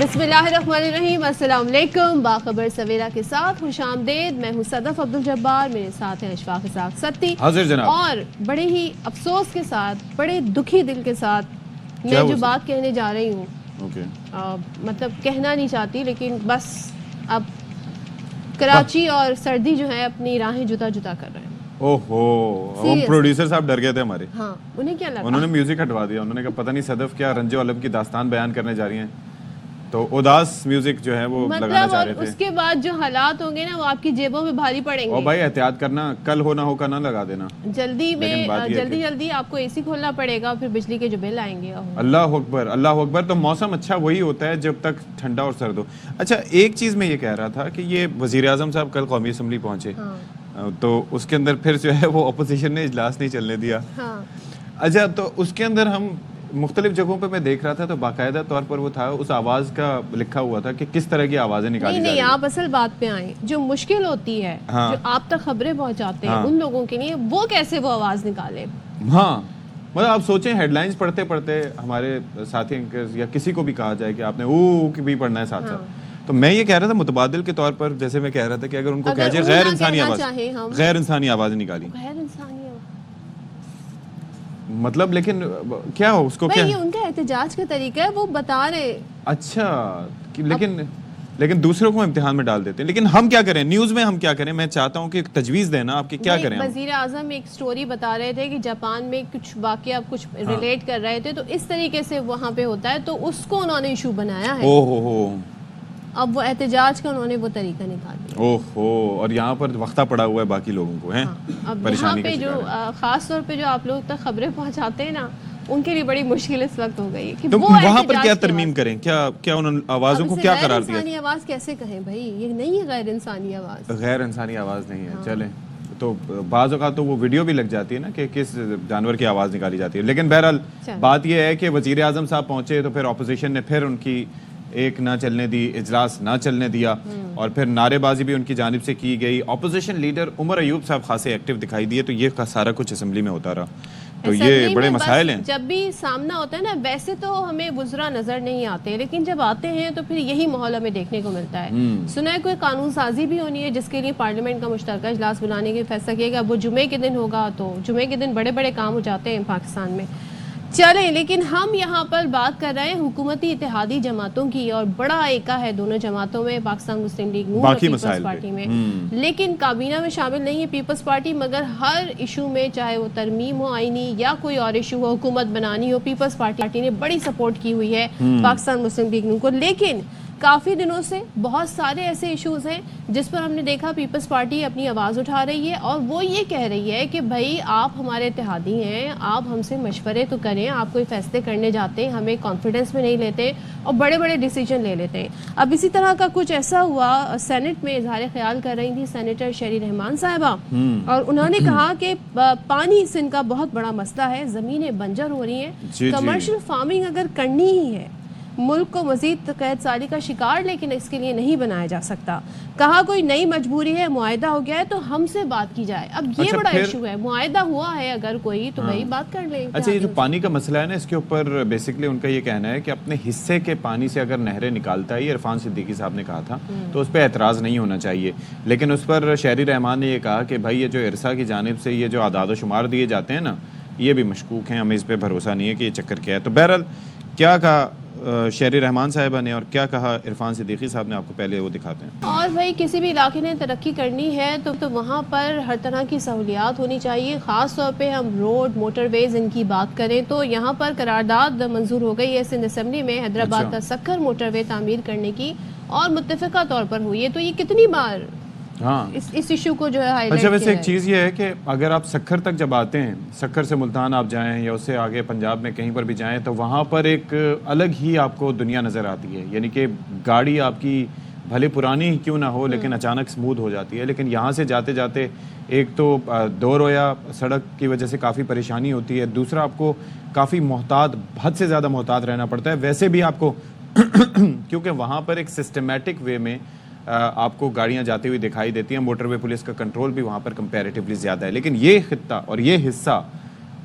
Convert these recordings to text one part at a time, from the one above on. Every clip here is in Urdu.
بسم اللہ الرحمن الرحیم، السلام علیکم۔ باخبر سویرا کے ساتھ خوش آمدید۔ میں ہوں صدف عبدالجبار، میرے ساتھ ہیں اشفاق اسحاق ستی۔ حاضر جناب۔ اور بڑے ہی افسوس کے ساتھ، بڑے دکھی دل کے ساتھ میں جو بات کہنے جا رہی ہوں، مطلب کہنا نہیں چاہتی، لیکن بس اب کراچی اور سردی جو ہے اپنی راہیں جدا جدا کر رہے ہیں۔ اوہو، ہم پروڈیوسر صاحب ڈر گئے تھے ہمارے۔ ہاں، انہیں کیا لگا؟ انہوں نے میوزک ہٹوا دیا، انہوں نے کہا پتہ نہیں صدف کیا رنج و علم کی داستان بیان کرنے جا رہی ہیں، تو اداس میوزک جو ہے وہ لگانا چاہ رہے تھے۔ اس کے بعد جو حالات ہوں گے نا، وہ آپ کی جیبوں میں بھاری پڑیں گے۔ اور بھائی احتیاط کرنا، کل ہو نہ ہو کا نہ لگا دینا جلدی میں، جلدی آپ کو اے سی کھولنا پڑے گا، پھر بجلی کے جو بل آئیں گے۔ اللہ اکبر، اللہ اکبر۔ تو موسم اچھا وہی ہوتا ہے جب تک ٹھنڈا اور سرد ہو۔ اچھا، ایک چیز میں یہ کہہ رہا تھا کہ یہ وزیر اعظم صاحب کل قومی اسمبلی پہنچے، تو اس کے اندر پھر جو ہے وہ اپوزیشن نے اجلاس نہیں چلنے دیا۔ اچھا، تو اس کے اندر ہم مختلف جگہوں پہ میں دیکھ رہا تھا، تو باقاعدہ طور پر وہ تھا، اس آواز کا لکھا ہوا تھا کہ کس طرح کی آوازیں نکالی جا رہی ہیں۔ نہیں، آپ اصل بات پہ آئیں۔ جو مشکل ہوتی ہے، جو آپ تک خبریں پہنچاتے ہیں ان لوگوں کے لیے، وہ کیسے وہ آواز نکالے؟ ہاں، مطلب آپ سوچیں، ہیڈ لائنز پڑھتے پڑھتے ہمارے ساتھی یا کسی کو بھی کہا جائے کہ آپ نے او بھی پڑھنا ہے ساتھ ساتھ، تو میں یہ کہہ رہا تھا متبادل کے طور پر، جیسے میں کہہ رہا تھا کہ اگر ان کو کہا جائے غیر انسانی آواز نکالی، غیر انسانی مطلب، لیکن کیا ہو اس کو، کیا یہ ان کا احتجاج کا طریقہ ہے، وہ بتا رہے۔ اچھا، لیکن دوسروں کو امتحان میں ڈال دیتے ہیں۔ لیکن ہم کیا کریں نیوز میں، ہم کیا کریں؟ میں چاہتا ہوں کہ تجویز دینا آپ کی، کیا کریں؟ وزیر اعظم ایک سٹوری بتا رہے تھے کہ جاپان میں کچھ واقعہ کچھ ریلیٹ کر رہے تھے، تو اس طریقے سے وہاں پہ ہوتا ہے، تو اس کو انہوں نے ایشو بنایا ہے۔ اب وہ احتجاج کا انہوں نے وہ طریقہ نکال دیا۔ اور یہاں پر وقتہ پڑا ہوا ہے باقی لوگوں کو، ہیں پریشانی کا شکار ہے۔ خاص طور پہ جو آپ لوگ تک خبریں پہنچاتے ہیں نا، ان کے لیے بڑی مشکل اس وقت ہو گئی ہے کہ تو وہاں پر کیا ترمیم کریں؟ کیا انہوں نے آوازوں کو کیا قرار دیا؟ غیر انسانی آواز کیسے کہیں بھائی؟ یہ نہیں ہے غیر انسانی آواز، غیر انسانی آواز نہیں ہے۔ چلیں، تو بعض اوقات تو وہ ویڈیو بھی لگ جاتی ہے نا کہ کس جانور کی آواز نکالی جاتی ہے۔ لیکن بہرحال بات یہ ہے کہ وزیر اعظم صاحب پہنچے تو پھر اپوزیشن نے پھر ان کی ایک نہ چلنے دی، اجلاس نہ چلنے دیا، اور پھر نعرے بازی بھی ان کی جانب سے کی گئی۔ اپوزیشن لیڈر عمر ایوب صاحب خاصے ایکٹیو دکھائی دیے، تو یہ سارا کچھ اسمبلی میں ہوتا رہا، تو یہ بڑے مسائل ہیں۔ جب بھی سامنا ہوتا ہے نا، ویسے تو ہمیں وزراء نظر نہیں آتے، لیکن جب آتے ہیں تو پھر یہی ماحول ہمیں دیکھنے کو ملتا ہے۔ سنا ہے کوئی قانون سازی بھی ہونی ہے جس کے لیے پارلیمنٹ کا مشترکہ اجلاس بلانے کے فیصلہ کیے گا۔ وہ جمعے کے دن ہوگا، تو جمعے کے دن بڑے بڑے کام ہو جاتے ہیں پاکستان میں۔ چلیں، لیکن ہم یہاں پر بات کر رہے ہیں حکومتی اتحادی جماعتوں کی، اور بڑا ایکا ہے دونوں جماعتوں میں، پاکستان مسلم لیگ نون اور پیپلز پارٹی میں۔ لیکن کابینہ میں شامل نہیں ہے پیپلز پارٹی، مگر ہر ایشو میں، چاہے وہ ترمیم ہو آئینی یا کوئی اور ایشو ہو، حکومت بنانی ہو، پیپلز پارٹی نے بڑی سپورٹ کی ہوئی ہے پاکستان مسلم لیگ نون کو۔ لیکن کافی دنوں سے بہت سارے ایسے ایشوز ہیں جس پر ہم نے دیکھا پیپلز پارٹی اپنی آواز اٹھا رہی ہے، اور وہ یہ کہہ رہی ہے کہ بھائی آپ ہمارے اتحادی ہیں، آپ ہم سے مشورے تو کریں، آپ کوئی فیصلے کرنے جاتے ہیں ہمیں کانفیڈنس میں نہیں لیتے اور بڑے بڑے ڈیسیجن لے لیتے ہیں۔ اب اسی طرح کا کچھ ایسا ہوا، سینٹ میں اظہار خیال کر رہی تھی سینیٹر شیری رحمان صاحبہ، اور انہوں نے کہا کہ پانی سندھ کا بہت بڑا مسئلہ ہے، زمینیں بنجر ہو رہی ہیں، کمرشل فارمنگ اگر کرنی ہی ہے، ملک کو مزید قحط سالی کا شکار لیکن اس کے لیے نہیں بنایا جا سکتا۔ کہا کوئی نئی مجبوری ہے، معاہدہ ہو گیا ہے تو ہم سے بات کی جائے۔ اب یہ بڑا ایشو ہے، معاہدہ ہوا ہے اگر کوئی تو بھائی بات کر لیں۔ اچھا، یہ جو پانی کا مسئلہ ہے نا، اس کے اوپر بیسکلی ان کا یہ کہنا ہے کہ اپنے حصے کے پانی سے اگر نہریں نکالتا ہے، یہ عرفان صدیقی صاحب نے کہا تھا، تو اس پہ اعتراض نہیں ہونا چاہیے۔ لیکن اس پر شیری رحمان نے یہ کہا کہ بھائی یہ جو ارسا کی جانب سے یہ جو اعداد و شمار دیے جاتے ہیں نا، یہ بھی مشکوک ہیں، ہمیں اس پہ بھروسہ نہیں ہے کہ یہ چکر کیا ہے۔ تو بہرحال کیا کہا شیری رحمان صاحبہ نے اور کیا کہا عرفان صدیقی صاحب نے، آپ کو پہلے وہ دکھاتے ہیں۔ اور بھائی کسی بھی علاقے نے ترقی کرنی ہے تو وہاں پر ہر طرح کی سہولیات ہونی چاہیے۔ خاص طور پہ ہم روڈ، موٹر ویز ان کی بات کریں تو یہاں پر قرارداد منظور ہو گئی ہے سندھ اسمبلی میں حیدرآباد تا سکھر موٹر وے تعمیر کرنے کی، اور متفقہ طور پر ہوئی ہے۔ تو یہ کتنی بار اس ایشو کو جو ہے ہائی لائٹ کیا ہے۔ ویسے ایک چیز یہ ہے کہ اگر آپ سکھر تک جب آتے ہیں، سکھر سے ملتان آپ جائیں یا اس سے آگے پنجاب میں کہیں پر بھی جائیں، تو وہاں پر ایک الگ ہی آپ کو دنیا نظر آتی ہے، یعنی کہ گاڑی آپ کی بھلے پرانی ہی کیوں نہ ہو لیکن اچانک سمودھ ہو جاتی ہے۔ لیکن یہاں سے جاتے جاتے ایک تو دو رویا سڑک کی وجہ سے کافی پریشانی ہوتی ہے، دوسرا آپ کو کافی محتاط، حد سے زیادہ محتاط رہنا پڑتا ہے ویسے بھی آپ کو کیونکہ وہاں پر ایک سسٹمیٹک وے میں آپ کو گاڑیاں جاتی ہوئی دکھائی دیتی ہیں، موٹر وے پولیس کا کنٹرول بھی وہاں پر کمپیریٹیولی زیادہ ہے۔ لیکن یہ خطہ اور یہ حصہ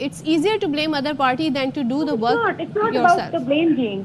It's easier to blame other party than to do the work It's not about the blame game.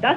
10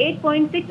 8.6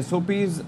SOPs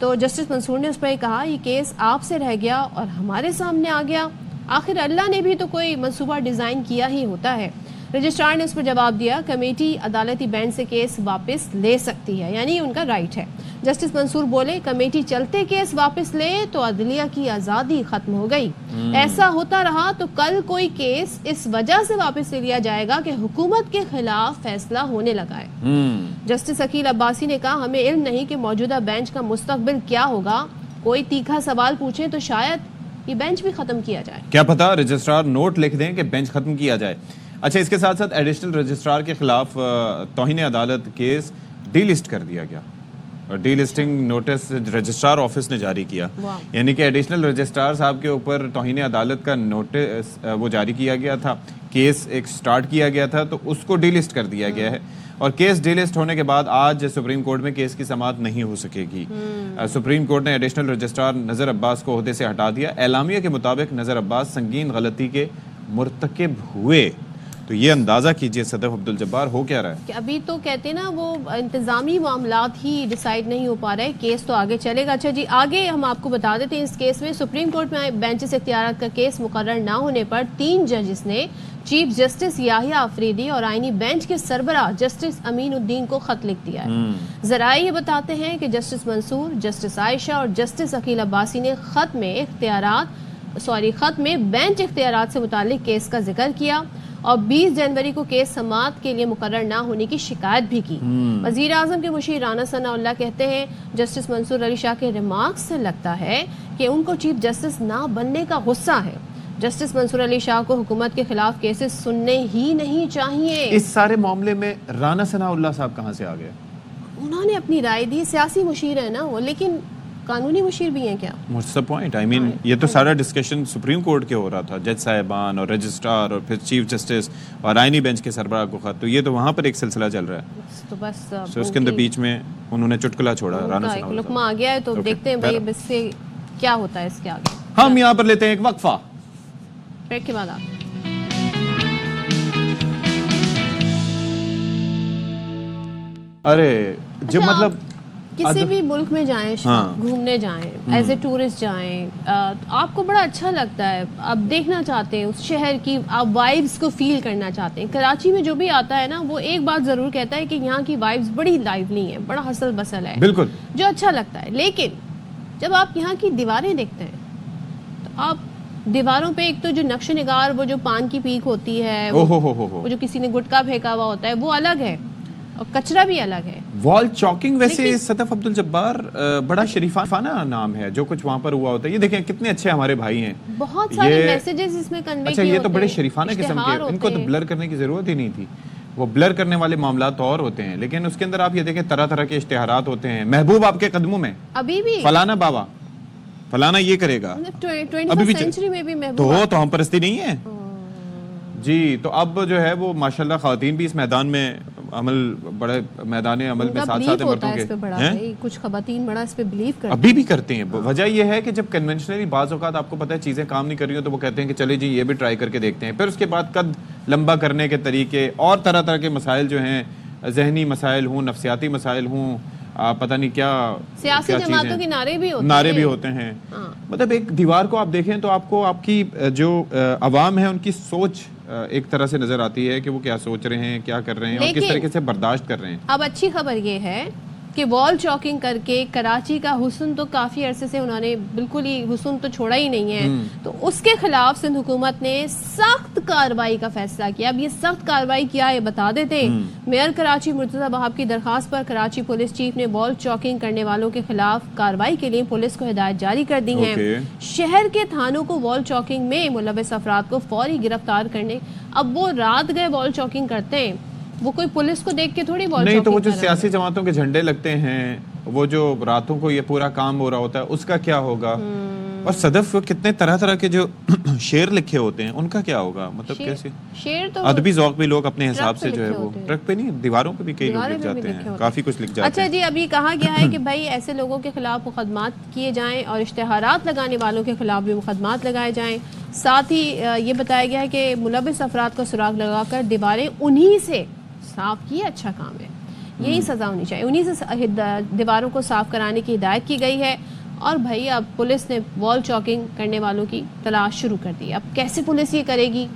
تو جسٹس منصور نے اس پر کہا یہ کیس آپ سے رہ گیا اور ہمارے سامنے آ گیا، آخر اللہ نے بھی تو کوئی منصوبہ ڈیزائن کیا ہی ہوتا ہے۔ رجسٹرار نے اس پر جواب دیا کمیٹی عدالتی بینچ سے کیس واپس لے سکتی ہے، یعنی ان کا رائٹ ہے۔ جسٹس منصور بولے کمیٹی چلتے کیس واپس لے تو عدلیہ کی آزادی ختم ہو گئی، ایسا ہوتا رہا تو کل کوئی کیس اس وجہ سے واپس لے لیا جائے گا کہ حکومت کے خلاف فیصلہ ہونے لگا ہے۔ جسٹس عقیل عباسی نے کہا ہمیں علم نہیں کہ موجودہ بینچ کا مستقبل کیا ہوگا، کوئی تیکھا سوال پوچھیں تو شاید یہ بینچ بھی ختم کیا جائے، کیا پتا رجسٹرار نوٹ لکھ دیں کہ بینچ ختم کیا جائے۔ اچھا، اس کے ساتھ ساتھ ایڈیشنل رجسٹرار کے خلاف توہین عدالت کیس ڈی لسٹ کر دیا گیا اور delisting notice registrar office نے جاری کیا، یعنی کہ ایڈیشنل رجسٹرار صاحب کے اوپر توہین عدالت کا نوٹس وہ جاری کیا گیا تھا، کیس ایک سٹارٹ کیا گیا تھا تو اس کو ڈی لسٹ کر دیا گیا ہے، اور کیس ڈی لسٹ ہونے کے بعد آج سپریم کورٹ میں کیس کی سماعت نہیں ہو سکے گی۔ سپریم کورٹ نے ایڈیشنل رجسٹرار نذر عباس کو عہدے سے ہٹا دیا۔ اعلامیہ کے مطابق نذر عباس سنگین غلطی کے مرتکب ہوئے، تو یہ اندازہ کیجئے صدف عبدالجبار ہو کیا رہا ہے کہ ابھی تو کہتے ہیں نا وہ انتظامی معاملات ہی ڈیسائیڈ نہیں ہو پا رہے، کیس تو آگے چلے گا۔ اچھا جی، آگے ہم آپ کو بتا دیتے ہیں اس کیس میں سپریم کورٹ میں بینچز اختیارات کا کیس مقرر نہ ہونے پر 3 ججز نے چیف جسٹس یاحییٰ آفریدی اور آئینی بینچ کے سربراہ جسٹس امین الدین کو خط لکھ دیا ہے۔ ذرائع یہ بتاتے ہیں کہ جسٹس منصور، جسٹس عائشہ اور جسٹس عقیل عباسی نے خط میں بینچ اختیارات سے متعلق کیس کا ذکر کیا اور 20 جنوری کو کیس سماعت کے لیے مقرر نہ ہونے کی شکایت بھی کی۔ وزیر اعظم کے مشیر رانا ثناء اللہ کہتے ہیں جسٹس منصور علی شاہ کے ریمارکس سے لگتا ہے کہ ان کو چیف جسٹس نہ بننے کا غصہ ہے۔ جسٹس منصور علی شاہ کو حکومت کے خلاف کیسز سننے ہی نہیں چاہیے۔ اس سارے معاملے میں رانا ثناء اللہ صاحب کہاں سے آ گئے؟ انہوں نے اپنی رائے دی، سیاسی مشیر ہے نا وہ، لیکن قانونی مشیر بھی ہیں کیا؟ مجھ پوائنٹ یہ تو سارا ڈسکشن سپریم کورٹ کے ہو رہا تھا، جج صاحبان اور رجسٹرار اور پھر چیف جسٹس اور آئینی بینچ کے سربراہ کو خط، تو یہ تو وہاں پر ایک سلسلہ چل رہا ہے، تو بس اس کے اندر بیچ میں انہوں نے چٹکلا چھوڑا رانا ثناء اللہ۔ لقمہ آ گیا ہے تو دیکھتے ہیں بھائی اس سے کیا ہوتا ہے اس کے آگے۔ ہم یہاں پر لیتے ہیں ایک وقفہ، بریک کے بعد آپ جب مطلب کسی بھی ملک میں جائیں، گھومنے جائیں، ایز اے ٹورسٹ جائیں، آپ کو بڑا اچھا لگتا ہے، آپ دیکھنا چاہتے ہیں اس شہر کی، آپ وائبز کو فیل کرنا چاہتے ہیں۔ کراچی میں جو بھی آتا ہے نا وہ ایک بات ضرور کہتا ہے کہ یہاں کی وائبز بڑی لائیولی ہیں، بڑا ہسل بسل ہے، بالکل جو اچھا لگتا ہے۔ لیکن جب آپ یہاں کی دیواریں دیکھتے ہیں تو آپ دیواروں پہ ایک تو جو نقش نگار، وہ جو پان کی پیک ہوتی ہے، وہ جو کسی نے گٹکا پھینکا ہوا ہوتا ہے وہ الگ ہے اور کچرا بھی الگ ہے۔ وال چاکنگ ویسے صدف عبدالجبار بڑا شریفانہ نام ہے، جو کچھ وہاں پر ہوا ہوتا ہے، یہ دیکھیں کتنے اچھے ہمارے بھائی ہیں، بہت سارے میسیجز اس میں کنوے کیے ہوتے ہیں۔ یہ تو بڑے شریفانہ قسم کے، ان کو تو بلر کرنے کی ضرورت ہی نہیں تھی، وہ بلر کرنے والے معاملات اور ہوتے ہیں، لیکن اس کے اندر آپ یہ دیکھیں طرح طرح کے اشتہارات ہوتے ہیں، محبوب آپ کے قدموں میں ابھی بھی، فلانا بابا فلانا یہ کرے گا، ابھی بھی تو ہم پرستی نہیں ہے جی۔ تو اب جو ہے وہ ماشاءاللہ خواتین بھی اس میدان میں عمل، بڑے میدان عمل میں ساتھ ساتھ مردوں کے، کچھ خواتین بڑا اس پہ بلیو کرتے ہیں، ابھی بھی کرتے ہیں۔ وجہ یہ ہے کہ جب کنونشنلی بعض اوقات آپ کو پتہ ہے چیزیں کام نہیں کر رہی ہو تو وہ کہتے ہیں کہ چلے جی یہ بھی ٹرائی کر کے دیکھتے ہیں، پھر اس کے بعد قد لمبا کرنے کے طریقے اور طرح طرح کے مسائل جو ہیں، ذہنی مسائل ہوں، نفسیاتی مسائل ہوں، پتہ نہیں کیا سیاسی جماعتوں کے نعرے بھی ہوتے ہیں۔ مطلب ایک دیوار کو آپ دیکھیں تو آپ کو آپ کی جو عوام ہے ان کی سوچ ایک طرح سے نظر آتی ہے کہ وہ کیا سوچ رہے ہیں، کیا کر رہے ہیں اور کس طریقے سے برداشت کر رہے ہیں۔ اب اچھی خبر یہ ہے کہ وال چاکنگ کر کے کراچی کا حسن تو کافی عرصے سے انہوں نے بالکل ہی حسن تو چھوڑا ہی نہیں ہے، تو اس کے خلاف سندھ حکومت نے سخت کارروائی کا فیصلہ کیا۔ اب یہ سخت کارروائی کیا ہے بتا دیتے ہیں۔ میئر کراچی مرتضی بہاب کی درخواست پر کراچی پولیس چیف نے وال چاکنگ کرنے والوں کے خلاف کارروائی کے لیے پولیس کو ہدایت جاری کر دی ہیں۔ شہر کے تھانوں کو وال چاکنگ میں ملوث افراد کو فوری گرفتار کرنے، اب وہ رات گئے وال چاکنگ کرتے ہیں، وہ کوئی پولیس کو دیکھ کے تھوڑی وال چاکنگ نہیں، تو وہ جو سیاسی جماعتوں کے جھنڈے لگتے ہیں، وہ جو راتوں کو یہ پورا کام ہو رہا ہوتا ہے، اس کا کیا ہوگا؟ اور صدف کتنے طرح طرح کے جو شعر لکھے ہوتے ہیں ان کا کیا ہوگا؟ مطلب کیسے شعر تو ادبی ذوق بھی لوگ اپنے حساب سے جو ہے وہ ٹرک پہ نہیں، دیواروں پہ بھی کئی لوگ لکھ جاتے ہیں، کافی کچھ لکھ جاتے ہیں۔ اچھا جی، ابھی کہا گیا ہے کہ بھائی ایسے لوگوں کے خلاف مقدمات کیے جائیں اور اشتہارات لگانے والوں کے خلاف بھی مقدمات لگائے جائیں۔ ساتھ ہی یہ بتایا گیا ہے کہ ملوث افراد کا سراغ لگا کر دیواریں انہی سے صاف کی، اچھا کام ہے۔ یہی سزا ہونی چاہیے. انہی سے دیواروں کو صاف کرانے کی ہدایت کی گئی ہے. اور بھائی اب پولیس نے وال چاکنگ کرنے والوں کی تلاش شروع کر دی. اب کیسے پولیس یہ کرے گی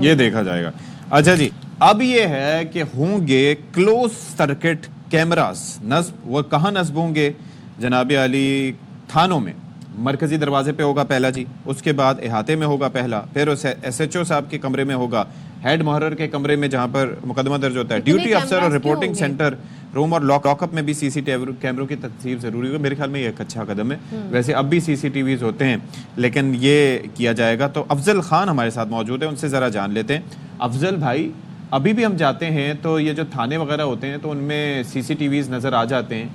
یہ دیکھا جائے گا. اچھا جی, اب یہ ہے کہ ہوں گے کلوز سرکٹ کیمراز نصب. وہ کہاں نصب ہوں گے جناب علی؟ تھانوں میں. مرکزی دروازے پہ ہوگا پہلا جی, اس کے بعد احاطے میں ہوگا پہلا, پھر ایس ایچ او صاحب کے کمرے میں ہوگا, ہیڈ محرر کے کمرے میں جہاں پر مقدمہ درج ہوتا ہے, ڈیوٹی افسر اور رپورٹنگ سینٹر روم اور لاک اپ میں بھی سی سی کیمروں کی تنصیب ضروری ہوگی. میرے خیال میں یہ ایک اچھا قدم ہے. ویسے اب بھی سی سی ٹی ویز ہوتے ہیں لیکن یہ کیا جائے گا. تو افضل خان ہمارے ساتھ موجود ہیں, ان سے ذرا جان لیتے ہیں. افضل بھائی, ابھی بھی ہم جاتے ہیں تو یہ جو تھانے وغیرہ ہوتے ہیں تو ان میں سی سی ٹی ویز نظر آ جاتے ہیں,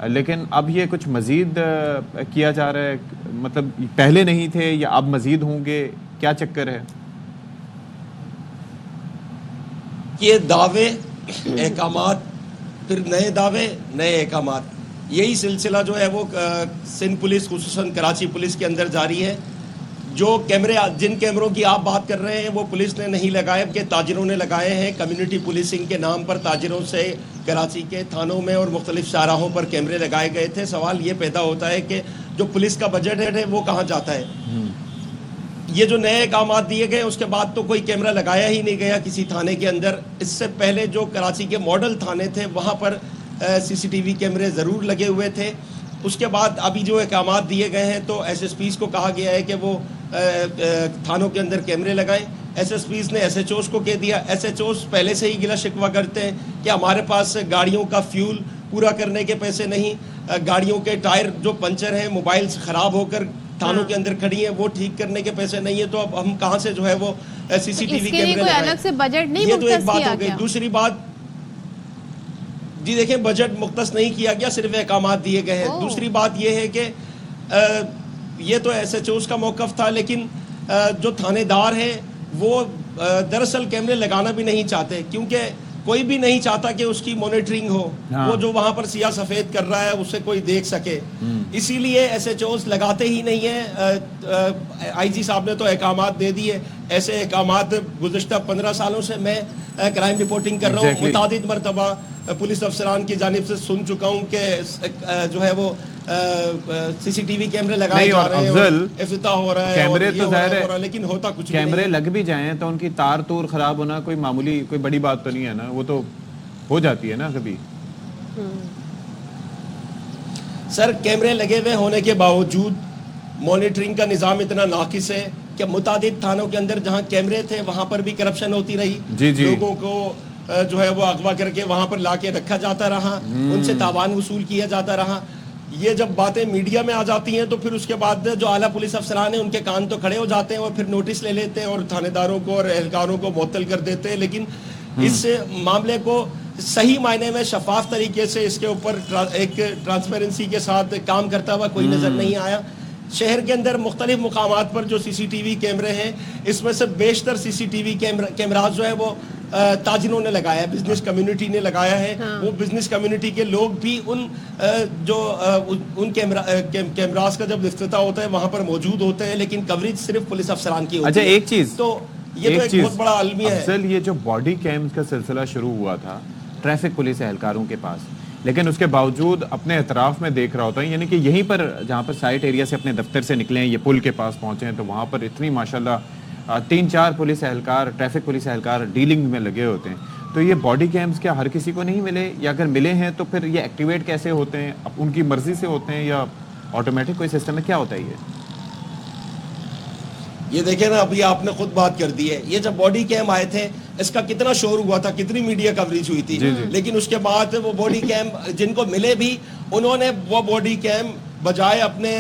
لیکن اب یہ کچھ مزید کیا جا رہا ہے, مطلب پہلے نہیں تھے یا اب مزید ہوں گے, کیا چکر ہے؟ یہ دعوے احکامات پھر نئے دعوے نئے احکامات, یہی سلسلہ جو ہے وہ سندھ پولیس خصوصاً کراچی پولیس کے اندر جاری ہے. جو کیمرے جن کیمروں کی آپ بات کر رہے ہیں وہ پولیس نے نہیں لگائے کہ تاجروں نے لگائے ہیں. کمیونٹی پولیسنگ کے نام پر تاجروں سے کراچی کے تھانوں میں اور مختلف شاہراہوں پر کیمرے لگائے گئے تھے. سوال یہ پیدا ہوتا ہے کہ جو پولیس کا بجٹ ہے وہ کہاں جاتا ہے. یہ جو نئے احکامات دیے گئے اس کے بعد تو کوئی کیمرہ لگایا ہی نہیں گیا کسی تھانے کے اندر. اس سے پہلے جو کراچی کے ماڈل تھانے تھے وہاں پر سی سی ٹی وی کیمرے ضرور لگے ہوئے تھے. اس کے بعد ابھی جو احکامات دیے گئے ہیں تو ایس ایس پیز کو کہا گیا ہے کہ وہ تھانوں کے اندر کیمرے لگائیں. ایس ایس پیز نے ایس ایچ اوز کو کہہ دیا. ایس ایچ اوز پہلے سے ہی گلا شکوہ کرتے ہیں کہ ہمارے پاس گاڑیوں کا فیول پورا کرنے کے پیسے نہیں, گاڑیوں کے ٹائر جو پنچر ہیں, موبائلز خراب ہو کر تھانوں کے اندر کھڑی ہیں, وہ ٹھیک کرنے کے پیسے نہیں ہے. تو اب ہم کہاں سے جو ہے وہ سی سی ٹی وی کیمرے لگائیں؟ الگ سے بجٹ نہیں یہ تو ایک مختص بات کیا ہو گئی. گیا. دوسری بات جی دیکھیں بجٹ مختص نہیں کیا گیا, صرف احکامات دیے گئے ہیں. دوسری بات یہ ہے کہ یہ تو ایس ایچ اوز کا موقف تھا, لیکن جو تھانے دار ہیں وہ دراصل کیمرے لگانا بھی نہیں چاہتے کیونکہ کوئی بھی نہیں چاہتا کہ اس کی مانیٹرنگ ہو. وہ جو وہاں پر سیاہ سفید کر رہا ہے اسے کوئی دیکھ سکے, اسی لیے ایس ایچ اوز لگاتے ہی نہیں ہیں. آئی جی صاحب نے تو احکامات دے دیے. ایسے احکامات گزشتہ 15 سالوں سے میں کرائم رپورٹنگ کر رہا ہوں, متعدد مرتبہ پولیس افسران کی جانب سے سن چکا ہوں کہ جو ہے وہ سی سی ٹی وی کیمرے لگائے جا رہے ہیں, افتتاح ہو رہا ہے, کیمرے تو ظاہر ہے لیکن ہوتا کچھ کیمرے لگ بھی جائیں تو ان کی تار تور خراب ہونا کوئی معمولی کوئی بڑی بات تو نہیں ہے نا, وہ تو ہو جاتی ہے نا کبھی. سر کیمرے لگے ہوئے ہونے کے باوجود مانیٹرنگ کا نظام اتنا ناقص ہے کہ متعدد تھانوں کے اندر جہاں کیمرے تھے وہاں پر بھی کرپشن ہوتی رہی. لوگوں کو جو ہے وہ اغوا کر کے وہاں پر لا کے رکھا جاتا رہا, ان سے تاوان وصول کیا جاتا رہا. یہ جب باتیں میڈیا میں آ جاتی ہیں تو پھر اس کے بعد جو اعلیٰ پولیس افسران ہیں ان کے کان تو کھڑے ہو جاتے ہیں اور پھر نوٹس لے لیتے ہیں اور تھانے داروں کو اور اہلکاروں کو معطل کر دیتے ہیں. لیکن اس معاملے کو صحیح معنی میں شفاف طریقے سے اس کے اوپر ایک ٹرانسپیرنسی کے ساتھ کام کرتا ہوا کوئی نظر نہیں آیا. شہر کے اندر مختلف مقامات پر جو سی سی ٹی وی کیمرے ہیں اس میں سے بیشتر سی سی ٹی وی کیمراز جو ہے وہ تاجروں نے لگایا ہے, بزنس کمیونٹی نے لگایا ہے. وہ بزنس کمیونٹی کے لوگ بھی ان کیمراز کا جب افتتاح ہوتا ہے وہاں پر موجود ہوتے ہیں, لیکن کوریج صرف پولیس افسران کی ہوتی ہے. اچھا ایک چیز تو یہ تو ایک بہت بڑا المیہ ہے. افضل یہ جو باڈی کیمز کا سلسلہ شروع ہوا تھا ٹریفک پولیس اہلکاروں کے پاس, لیکن اس کے باوجود اپنے اطراف میں دیکھ رہا ہوتا ہے, یعنی کہ یہیں پر جہاں پر سائٹ ایریا سے اپنے دفتر سے نکلے ہیں یہ پل کے پاس پہنچے ہیں تو وہاں پر اتنی ماشاءاللہ 3-4 پولیس اہلکار ٹریفک پولیس اہلکار ڈیلنگ میں لگے ہوتے ہیں. تو یہ باڈی کیمز کیا ہر کسی کو نہیں ملے, یا اگر ملے ہیں تو پھر یہ ایکٹیویٹ کیسے ہوتے ہیں؟ اب ان کی مرضی سے ہوتے ہیں یا آٹومیٹک کوئی سسٹم ہے, کیا ہوتا ہے یہ دیکھیں نا, ابھی آپ نے خود بات کر دی ہے. یہ جب باڈی کیم آئے تھے اس کا کتنا شور ہوا تھا, کتنی میڈیا کوریج ہوئی تھی, لیکن اس کے بعد وہ باڈی کیم جن کو ملے بھی انہوں نے وہ باڈی کیم بجائے اپنے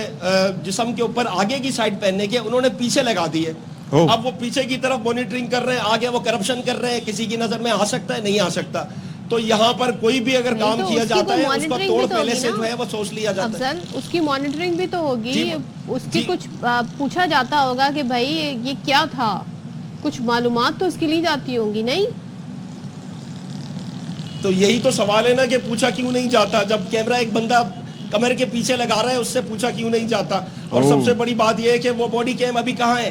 جسم کے اوپر آگے کی سائڈ پہننے کے انہوں نے پیچھے لگا دیے. اب وہ پیچھے کی طرف مانیٹرنگ کر رہے ہیں, آگے وہ کرپشن کر رہے ہیں. کسی کی نظر میں آ سکتا ہے, نہیں آ سکتا. تو یہاں پر کوئی بھی اگر کام کیا جاتا ہے اس کا توڑ پہلے سے جو ہے وہ سوچ لیا جاتا ہے. افضل اس کی مانیٹرنگ بھی تو ہوگی, اس کی کچھ پوچھا جاتا ہوگا کہ بھائی یہ کیا تھا, کچھ معلومات تو اس کی لی جاتی ہوں گی نہیں؟ تو یہی تو سوال ہے نا کہ پوچھا کیوں نہیں جاتا. جب کیمرہ ایک بندہ کمر کے پیچھے لگا رہا ہے اس سے پوچھا کیوں نہیں جاتا. اور سب سے بڑی بات یہ ہے کہ وہ باڈی کیم ابھی کہاں ہے.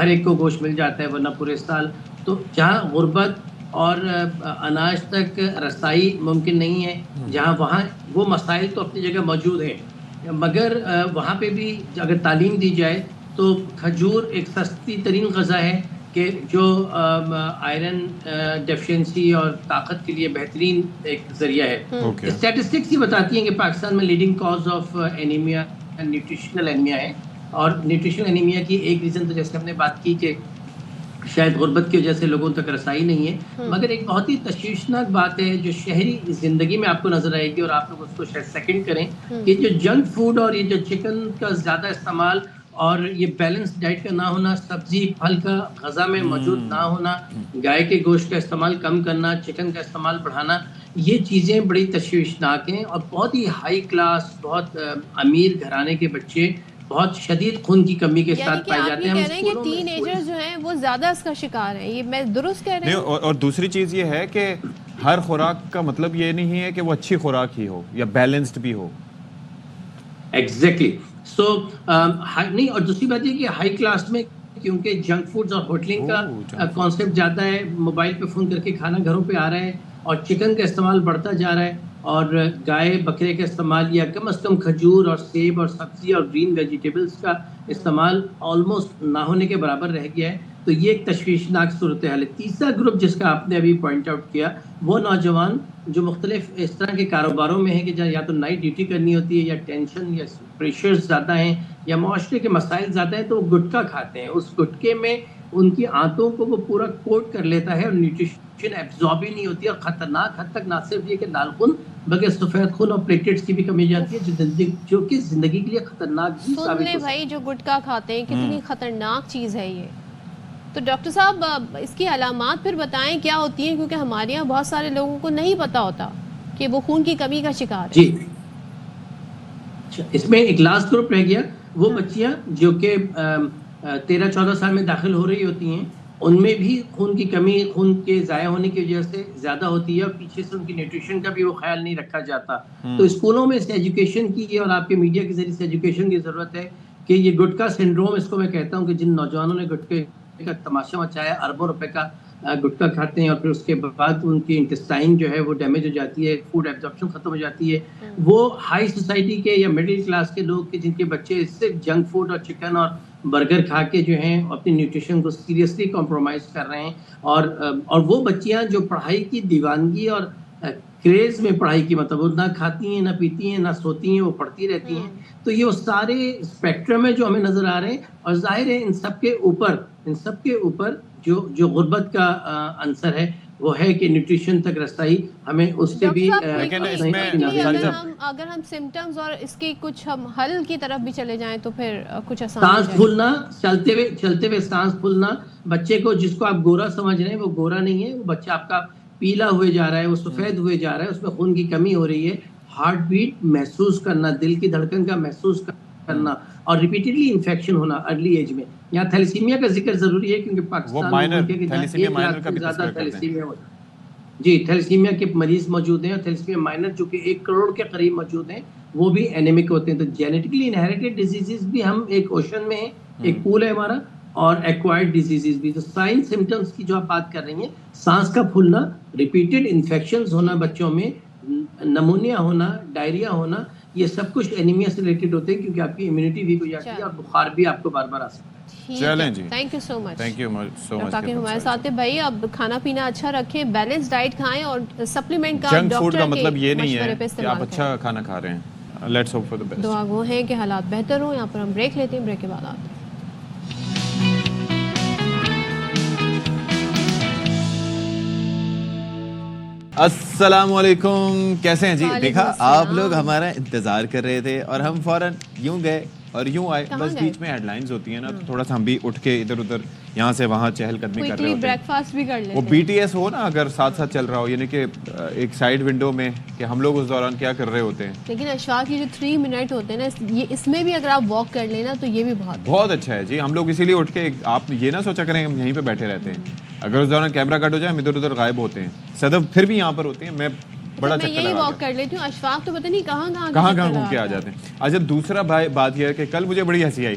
ہر ایک کو گوشت مل جاتا ہے ورنہ پورے سال. تو جہاں غربت اور اناج تک رسائی ممکن نہیں ہے, جہاں وہاں وہ مسائل تو اپنی جگہ موجود ہیں, مگر وہاں پہ بھی اگر تعلیم دی جائے تو کھجور ایک سستی ترین غذا ہے کہ جو آئرن ڈیفیشنسی اور طاقت کے لیے بہترین ایک ذریعہ ہے. اسٹیٹسٹکس یہ بتاتی ہیں کہ پاکستان میں leading cause of anaemia nutritional anaemia ہے, اور نیوٹریشنل انیمیا کی ایک ریزن تو جیسے ہم نے بات کی کہ شاید غربت کی وجہ سے لوگوں تک رسائی نہیں ہے, مگر ایک بہت ہی تشویشناک بات ہے جو شہری زندگی میں آپ کو نظر آئے گی, اور آپ لوگ اس کو شاید سیکنڈ کریں, کہ جو جنک فوڈ اور یہ جو چکن کا زیادہ استعمال اور یہ بیلنس ڈائٹ کا نہ ہونا, سبزی پھل کا غذا میں موجود نہ ہونا, گائے کے گوشت کا استعمال کم کرنا, چکن کا استعمال بڑھانا, یہ چیزیں بڑی تشویشناک ہیں. اور بہت ہی ہائی کلاس, بہت امیر گھرانے کے بچے بہت شدید خون کی کمی کے ساتھ پائے جاتے ہیں. کہہ رہے ہیں کہ ٹین ایجر جو ہیں وہ زیادہ اس کا شکار ہیں, یہ میں درست کہہ رہی ہوں؟ اور دوسری چیز یہ ہے کہ ہر خوراک کا مطلب یہ نہیں ہے کہ وہ اچھی خوراک ہی ہو یا بیلنسڈ بھی ہو. ایگزیکٹلی. سو نہیں, اور دوسری بات یہ کہ ہائی کلاس میں کیونکہ جنک فوڈز اور ہوٹلنگ کا کانسیپٹ زیادہ ہے, موبائل پہ فون کر کے کھانا گھروں پہ آ رہا ہے, اور چکن کا استعمال بڑھتا جا رہا ہے, اور گائے بکرے کا استعمال یا کم از کم کھجور اور سیب اور سبزی اور گرین ویجیٹیبلز کا استعمال آلموسٹ نہ ہونے کے برابر رہ گیا ہے. تو یہ ایک تشویشناک صورتحال ہے. تیسرا گروپ جس کا آپ نے ابھی پوائنٹ آؤٹ کیا, وہ نوجوان جو مختلف اس طرح کے کاروباروں میں ہیں کہ جہاں یا تو نائٹ ڈیوٹی کرنی ہوتی ہے, یا ٹینشن یا پریشرز زیادہ ہیں, یا معاشرے کے مسائل زیادہ ہیں, تو وہ گٹکا کھاتے ہیں. اس گٹکے میں ان کی آنتوں کو وہ پورا کوٹ کر لیتا ہے, اور نیوٹریشن ایبزارب ہی نہیں ہوتی, اور خطرناک حد تک نہ صرف یہ کہ نالخن بلکہ سفید خون اور پلیٹلیٹس کی بھی کمی جاتی ہے, جو کہ زندگی کے لیے خطرناک بھی ثابت ہو سکتی ہے. بھائی جو گٹکا کھاتے ہیں کتنی خطرناک چیز ہے یہ. تو ڈاکٹر صاحب اس کی علامات پھر بتائیں کیا ہوتی ہیں, کیونکہ ہمارے یہاں بہت سارے لوگوں کو نہیں پتا ہوتا کہ وہ خون کی کمی کا شکار ہے. جی, اس میں ایک لاسٹ گروپ رہ گیا, وہ بچیاں جو کہ 13-14 سال میں داخل ہو رہی ہوتی ہیں, ان میں بھی خون کی کمی, خون کے ضائع ہونے کی وجہ سے زیادہ ہوتی ہے, اور پیچھے سے ان کی نیوٹریشن کا بھی وہ خیال نہیں رکھا جاتا. تو اسکولوں میں اس ایجوکیشن کی اور آپ کے میڈیا کے ذریعے سے ایجوکیشن کی ضرورت ہے کہ یہ گٹکا سنڈروم, اس کو میں کہتا ہوں کہ جن نوجوانوں نے گٹکے کا تماشا مچایا, اربوں روپے کا گٹکا کھاتے ہیں, اور پھر اس کے بعد ان کی انٹسٹائن جو ہے وہ ڈیمیج ہو جاتی ہے, فوڈ ایبزارپشن ختم ہو جاتی ہے. وہ ہائی سوسائٹی کے یا مڈل کلاس کے لوگ جن کے بچے صرف جنک فوڈ اور چکن اور برگر کھا کے جو ہیں اپنی نیوٹریشن کو سیریسلی کمپرومائز کر رہے ہیں, اور وہ بچیاں جو پڑھائی کی دیوانگی اور کریز میں پڑھائی کی مطلب وہ نہ کھاتی ہیں, نہ پیتی ہیں, نہ سوتی ہیں, وہ پڑھتی رہتی ہیں. تو یہ وہ سارے اسپیکٹرم ہے جو ہمیں نظر آ رہے ہیں, اور ظاہر ہے ان سب کے اوپر جو غربت کا عنصر ہے وہ ہے کہ نیوٹریشن تک رسائی ہمیں اس سے بھی. اگر ہم سمٹمز اور اس کے کچھ ہم حل کی طرف بھی چلے جائیں تو پھر کچھ آسان. سانس پھولنا, چلتے ہوئے سانس پھولنا, بچے کو جس کو آپ گورا سمجھ رہے ہیں وہ گورا نہیں ہے, وہ بچہ آپ کا پیلا ہوئے جا رہا ہے, وہ سفید ہوئے جا رہا ہے, اس میں خون کی کمی ہو رہی ہے, ہارٹ بیٹ محسوس کرنا, دل کی دھڑکن کا محسوس کرنا, اور ریپیٹڈلی انفیکشن ہونا ارلی ایج میں. یہاں تھیلیسیمیا کا ذکر ضروری ہے کیونکہ پاکستان جی تھیلیسیمیا کے مریض موجود ہیں, اور تھیلیسیمیا مائنر جو کہ 1 کروڑ کے قریب موجود ہیں, وہ بھی اینیمک ہوتے ہیں. تو جینیٹکلی انہیریٹڈ ڈیزیزز بھی ہم ایک اوشن میں ہیں, ایک پول ہے ہمارا, اور ایکوائرڈ ڈیزیزز بھی. تو سائن سمٹمز کی جو آپ بات کر رہی ہیں, سانس کا پھولنا, ریپیٹڈ انفیکشنز ہونا بچوں میں, نمونیا ہونا, ڈائریا ہونا, یہ سب کچھ اینیمیا سے ریلیٹڈ ہوتے ہیں کیونکہ آپ کی امیونٹی ویک ہو جاتی ہے, اور بخار بھی آپ کو بار بار آ سکتا ہے. چلیں جی, thank you so much. Thank you so much. ہمارے ساتھ بھائی اب کھانا پینا اچھا رکھیں, بیلنس ڈائٹ کھائیں, اور سپلیمنٹ کا جنک فوڈ کا مطلب یہ نہیں ہے کہ آپ اچھا کھانا کھا رہے ہیں. Let's hope for the best. دعا گو ہیں کہ حالات بہتر ہوں. یہاں پر ہم بریک لیتے ہیں, بریک کے بعد آتے ہیں. السلام علیکم, کیسے ہیں جی؟ دیکھا آپ لوگ ہمارا انتظار کر رہے تھے اور ہم فوراً یوں گئے اور یوں آئے. بس بیچ میں ہیڈ لائنز ہوتی ہیں نا, تو تھوڑا سا ہم بھی اٹھ کے ادھر ادھر یہاں سے وہاں چہل قدمی کر رہے ہوتے ہیں. بریک فاسٹ بھی کر لیتے ہیں. وہ بی ٹی ایس ہو نا اگر ساتھ ساتھ چل رہا ہو, یعنی کہ ایک سائڈ ونڈو میں کہ ہم لوگ اس دوران کیا کر رہے ہوتے ہیں. لیکن اشفاق یہ جو 3 منٹ ہوتے ہیں نا, یہ اس میں بھی اگر آپ واک کر لینا تو یہ بھی بہت اچھا ہے جی. ہم لوگ اسی لیے اٹھ کے, آپ یہ نہ سوچا کریں ہم یہیں پہ بیٹھے رہتے ہیں. اگر اس دوران کیمرہ کٹ ہو جائے ہم ادھر ادھر غائب ہوتے ہیں. صدف پھر بھی یہاں پر ہوتے ہیں, میں بڑا چکر یہی واک کر لیتی ہوں. اشفاق تو پتہ نہیں کہاں گھوم کے آ جاتے ہیں. اچھا دوسرا بات یہ ہے کہ کل مجھے بڑی ہنسی آئی,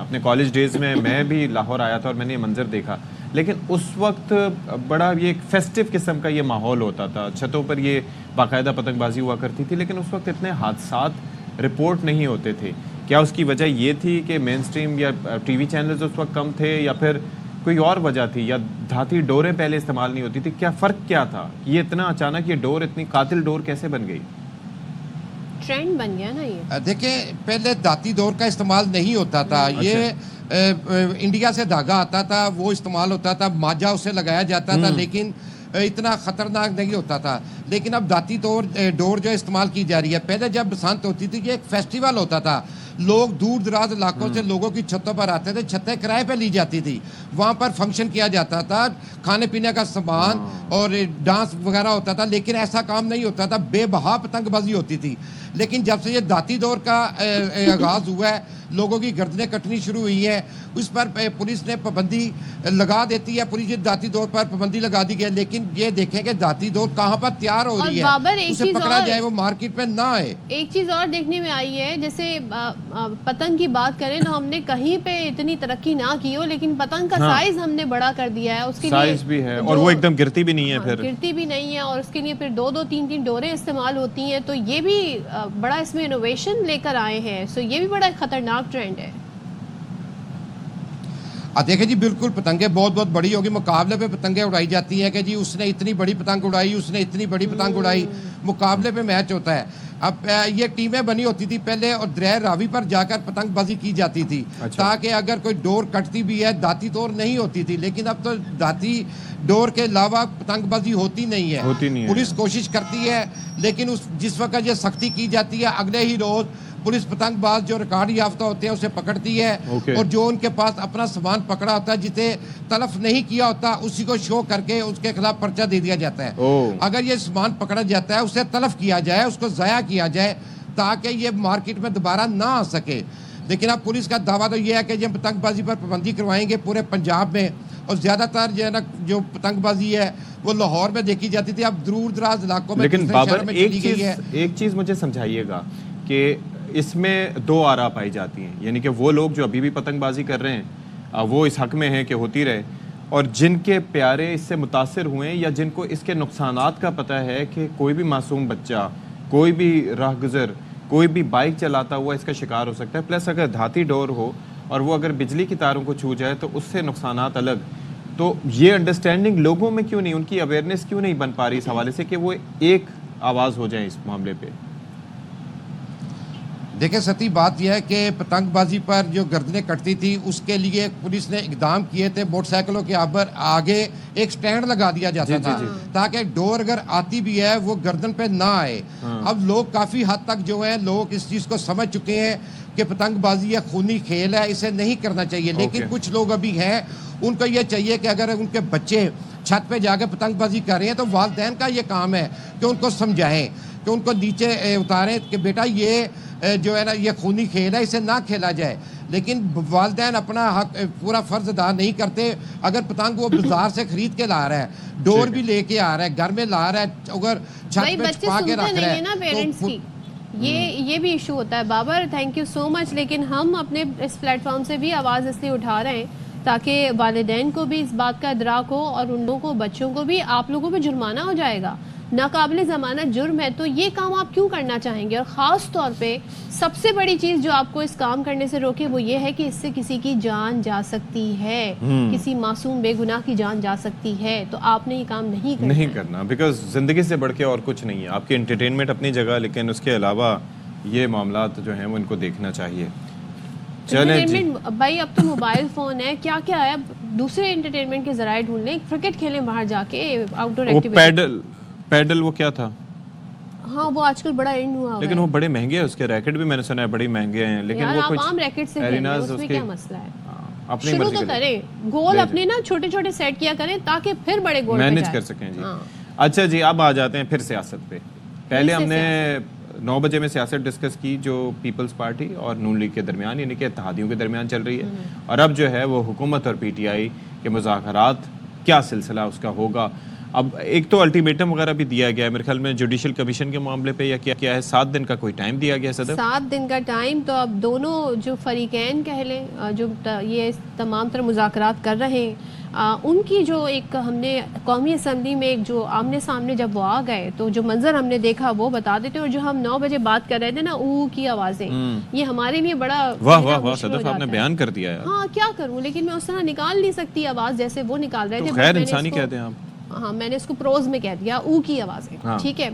اپنے کالج ڈیز میں میں بھی لاہور آیا تھا اور میں نے یہ منظر دیکھا, لیکن اس وقت بڑا یہ ایک فیسٹیو قسم کا یہ ماحول ہوتا تھا, چھتوں پر یہ باقاعدہ پتنگ بازی ہوا کرتی تھی, لیکن اس وقت اتنے حادثات رپورٹ نہیں ہوتے تھے. کیا اس کی وجہ یہ تھی کہ مین سٹریم یا ٹی وی چینلز اس وقت کم تھے, یا پھر کوئی اور وجہ تھی, یا دھاتی ڈوریں پہلے استعمال نہیں ہوتی تھی؟ کیا فرق کیا تھا؟ یہ اتنا اچانک یہ ڈور اتنی قاتل ڈور کیسے بن گئی؟ ٹرینڈ بن گیا نا یہ. دیکھیں پہلے دھاتی ڈور کا استعمال نہیں ہوتا تھا, یہ انڈیا سے دھاگا آتا تھا, وہ استعمال ہوتا تھا, ماجا اسے لگایا جاتا تھا, لیکن اتنا خطرناک نہیں ہوتا تھا. لیکن اب دھاتی ڈور جو استعمال کی جا رہی ہے, پہلے جب بسنت ہوتی تھی یہ ایک فیسٹیول ہوتا تھا, لوگ دور دراز علاقوں سے لوگوں کی چھتوں پر آتے تھے, چھتیں کرائے پہ لی جاتی تھی, وہاں پر فنکشن کیا جاتا تھا, کھانے پینے کا سامان اور ڈانس وغیرہ ہوتا تھا, لیکن ایسا کام نہیں ہوتا تھا, بے بہا پتنگ بازی ہوتی تھی. لیکن جب سے یہ دھاتی دور کا آغاز ہوا ہے, لوگوں کی گردنیں کٹنی شروع ہوئی ہیں, اس پر پولیس نے پابندی لگا دیتی ہے, پولیس دھاتی دور پر پابندی لگا دی گئی. لیکن یہ دیکھیں کہ دھاتی دور کہاں پر تیار ہو رہی ہے, اسے پکڑا جائے, وہ مارکیٹ پہ نہ آئے. ایک چیز اور دیکھنے میں آئی ہے, جیسے پتنگ کی بات کریں تو ہم نے کہیں پہ اتنی ترقی نہ کی ہو, لیکن پتنگ کا سائز ہم نے بڑا کر دیا ہے, اس کے سائز بھی ہے اور وہ ایک دم گرتی بھی نہیں ہے, پھر گرتی بھی نہیں ہے, اور اس کے لیے پھر 2-3 ڈوریں استعمال ہوتی ہیں, تو یہ بھی بڑا اس میں انوویشن لے کر آئے ہیں. سو یہ بھی بڑا خطرناک ٹرینڈ ہے. دیکھیں جی بالکل پتنگیں بہت بہت بڑی ہوگی, مقابلے پہ پتنگیں اڑائی جاتی ہیں کہ جی اس نے اتنی بڑی پتنگ اڑائی, اس نے اتنی بڑی پتنگ اڑائی, مقابلے پہ میچ ہوتا ہے. اب یہ ٹیمیں بنی ہوتی تھی پہلے, اور دریا راوی پر جا کر پتنگ بازی کی جاتی تھی, تاکہ اگر کوئی ڈور کٹتی بھی ہے, دھاتی ڈور نہیں ہوتی تھی, لیکن اب تو دھاتی ڈور کے علاوہ پتنگ بازی ہوتی نہیں ہے. پولیس کوشش کرتی ہے, لیکن جس وقت یہ سختی کی جاتی ہے, اگلے ہی روز پولیس پتنگ باز جو ریکارڈ یافتہ ہوتے ہیں اسے پکڑتی ہے, اور جو ان کے پاس اپنا سامان پکڑا ہوتا ہے, جسے تلف نہیں کیا ہوتا, اسی کو شو کر کے اس کے خلاف پرچہ دے دیا جاتا ہے. اگر یہ سامان پکڑا جاتا ہے, اسے تلف کیا جائے, اس کو ضائع کیا جائے, تاکہ یہ مارکیٹ میں دوبارہ نہ آ سکے. لیکن اب پولیس کا دعویٰ تو یہ ہے کہ یہ پتنگ بازی پر پابندی کروائیں گے پورے پنجاب میں, اور زیادہ تر جو ہے نا جو پتنگ بازی ہے وہ لاہور میں دیکھی جاتی تھی, اب دور دراز علاقوں میں. لیکن بابر ایک چیز مجھے سمجھائیے گا کہ اس میں دو آراء پائی جاتی ہیں, یعنی کہ وہ لوگ جو ابھی بھی پتنگ بازی کر رہے ہیں وہ اس حق میں ہیں کہ ہوتی رہے, اور جن کے پیارے اس سے متاثر ہوئے, یا جن کو اس کے نقصانات کا پتہ ہے کہ کوئی بھی معصوم بچہ, کوئی بھی راہ گزر, کوئی بھی بائک چلاتا ہوا اس کا شکار ہو سکتا ہے. پلس اگر دھاتی ڈور ہو اور وہ اگر بجلی کی تاروں کو چھو جائے تو اس سے نقصانات الگ. تو یہ انڈرسٹینڈنگ لوگوں میں کیوں نہیں, ان کی اویئرنیس کیوں نہیں بن پا رہی اس حوالے سے کہ وہ ایک آواز ہو جائیں اس معاملے پہ؟ دیکھیں ستی بات یہ ہے کہ پتنگ بازی پر جو گردنیں کٹتی تھی, اس کے لیے پولیس نے اقدام کیے تھے, موٹر سائیکلوں کے آگے ایک سٹینڈ لگا دیا جاتا تھا, تاکہ ڈور اگر آتی بھی ہے وہ گردن پہ نہ آئے. اب لوگ کافی حد تک جو ہیں لوگ اس چیز کو سمجھ چکے ہیں کہ پتنگ بازی یہ خونی کھیل ہے, اسے نہیں کرنا چاہیے. لیکن کچھ لوگ ابھی ہیں, ان کو یہ چاہیے کہ اگر ان کے بچے چھت پہ جا کے پتنگ بازی کر رہے ہیں تو والدین کا یہ کام ہے کہ ان کو سمجھائیں, کہ ان کو نیچے اتاریں کہ بیٹا یہ جو ہے نا یہ خونی کھیل ہے, اسے نہ کھیلا جائے. لیکن والدین اپنا حق پورا فرض ادا نہیں کرتے. اگر پتنگ وہ بازار سے خرید کے لا رہا ہے, ڈور بھی لے کے آ رہا ہے, گھر میں لا رہا ہے, اگر چھت پہ چھپا کے رکھ رہا ہے تو یہ بھی ایشو ہوتا ہے. بابر تھینک یو سو مچ. لیکن ہم اپنے اس پلیٹ فارم سے بھی آواز اس لیے اٹھا رہے ہیں تاکہ والدین کو بھی اس بات کا ادراک ہو, اور ان لوگوں کو, بچوں کو بھی. آپ لوگوں پہ جرمانہ ہو جائے گا, ناقابل ضمانت جرم ہے, تو یہ کام آپ کیوں کرنا چاہیں گے؟ اور خاص طور پہ سب سے بڑی چیز جو آپ کو اس کام کرنے سے روکے وہ یہ ہے کہ اس سے کسی کی جان جا سکتی ہے, کسی معصوم بے گناہ کی جان جا سکتی ہے. تو آپ نے یہ کام نہیں کرنا, بیکاز زندگی سے بڑھ کے اور کچھ نہیں ہے. آپ کی انٹرٹینمنٹ اپنی جگہ, لیکن اس کے علاوہ یہ معاملات جو ہیں وہ ان کو دیکھنا چاہیے. بھائی اب تو موبائل فون ہے, کیا کیا ہے, دوسرے انٹرٹینمنٹ کے ذرائع ڈھونڈ لیں, کرکٹ کھیلیں باہر جا کے, آؤٹ ڈور ایکٹیویٹی. پیڈل وہ کیا تھا؟ ہاں وہ آج کل بڑا اینڈ ہوا ہے, لیکن وہ بڑے مہنگے ہیں, اس کے ریکٹ بھی میں نے سنا ہے بڑے مہنگے ہیں. لیکن وہ کچھ عام ریکٹ سے کھیلیں, اس میں کیا مسئلہ ہے؟ شروع تو کریں, گول اپنے نا چھوٹے چھوٹے سیٹ کیا کریں تاکہ پھر بڑے گول مینیج کر سکیں. جی اچھا جی, اب آ جاتے ہیں پھر سیاست پہ. پہلے ہم نے 9 بجے میں سیاست ڈسکس کی جو پیپلز پارٹی اور نون لیگ کے درمیان, یعنی کہ اتحادیوں کے درمیان چل رہی ہے, اور اب جو ہے وہ حکومت اور پی ٹی آئی کے مذاکرات, کیا سلسلہ اس کا ہوگا. اب ایک تو الٹیمیٹم وغیرہ بھی دیا گیا ہے میرے خیال میں جوڈیشل کمیشن کے معاملے پہ، یا کیا ہے 7 دن کا کوئی ٹائم دیا گیا صدر؟ 7 دن کا ٹائم. تو اب دونوں جو فریقین کہہ لیں جو یہ تمام تر مذاکرات کر رہے ہیں ان کی جو ایک ہم نے قومی اسمبلی میں ایک جو آمنے سامنے جب وہ آ گئے تو جو منظر ہم نے دیکھا وہ بتا دیتے. اور جو ہم 9 بجے بات کر رہے تھے نا او کی آوازیں، یہ ہمارے لیے بڑا واہ واہ واہ صدف آپ نے بیان کر دیا ہے. ہاں کیا کروں، لیکن میں اس طرح نکال نہیں سکتی آواز جیسے وہ نکال رہے تھے. خیر انسانی کہتے ہیں آپ. ہاں میں نے اس کو پروز میں کہہ دیا او کی آوازیں، ٹھیک ہے،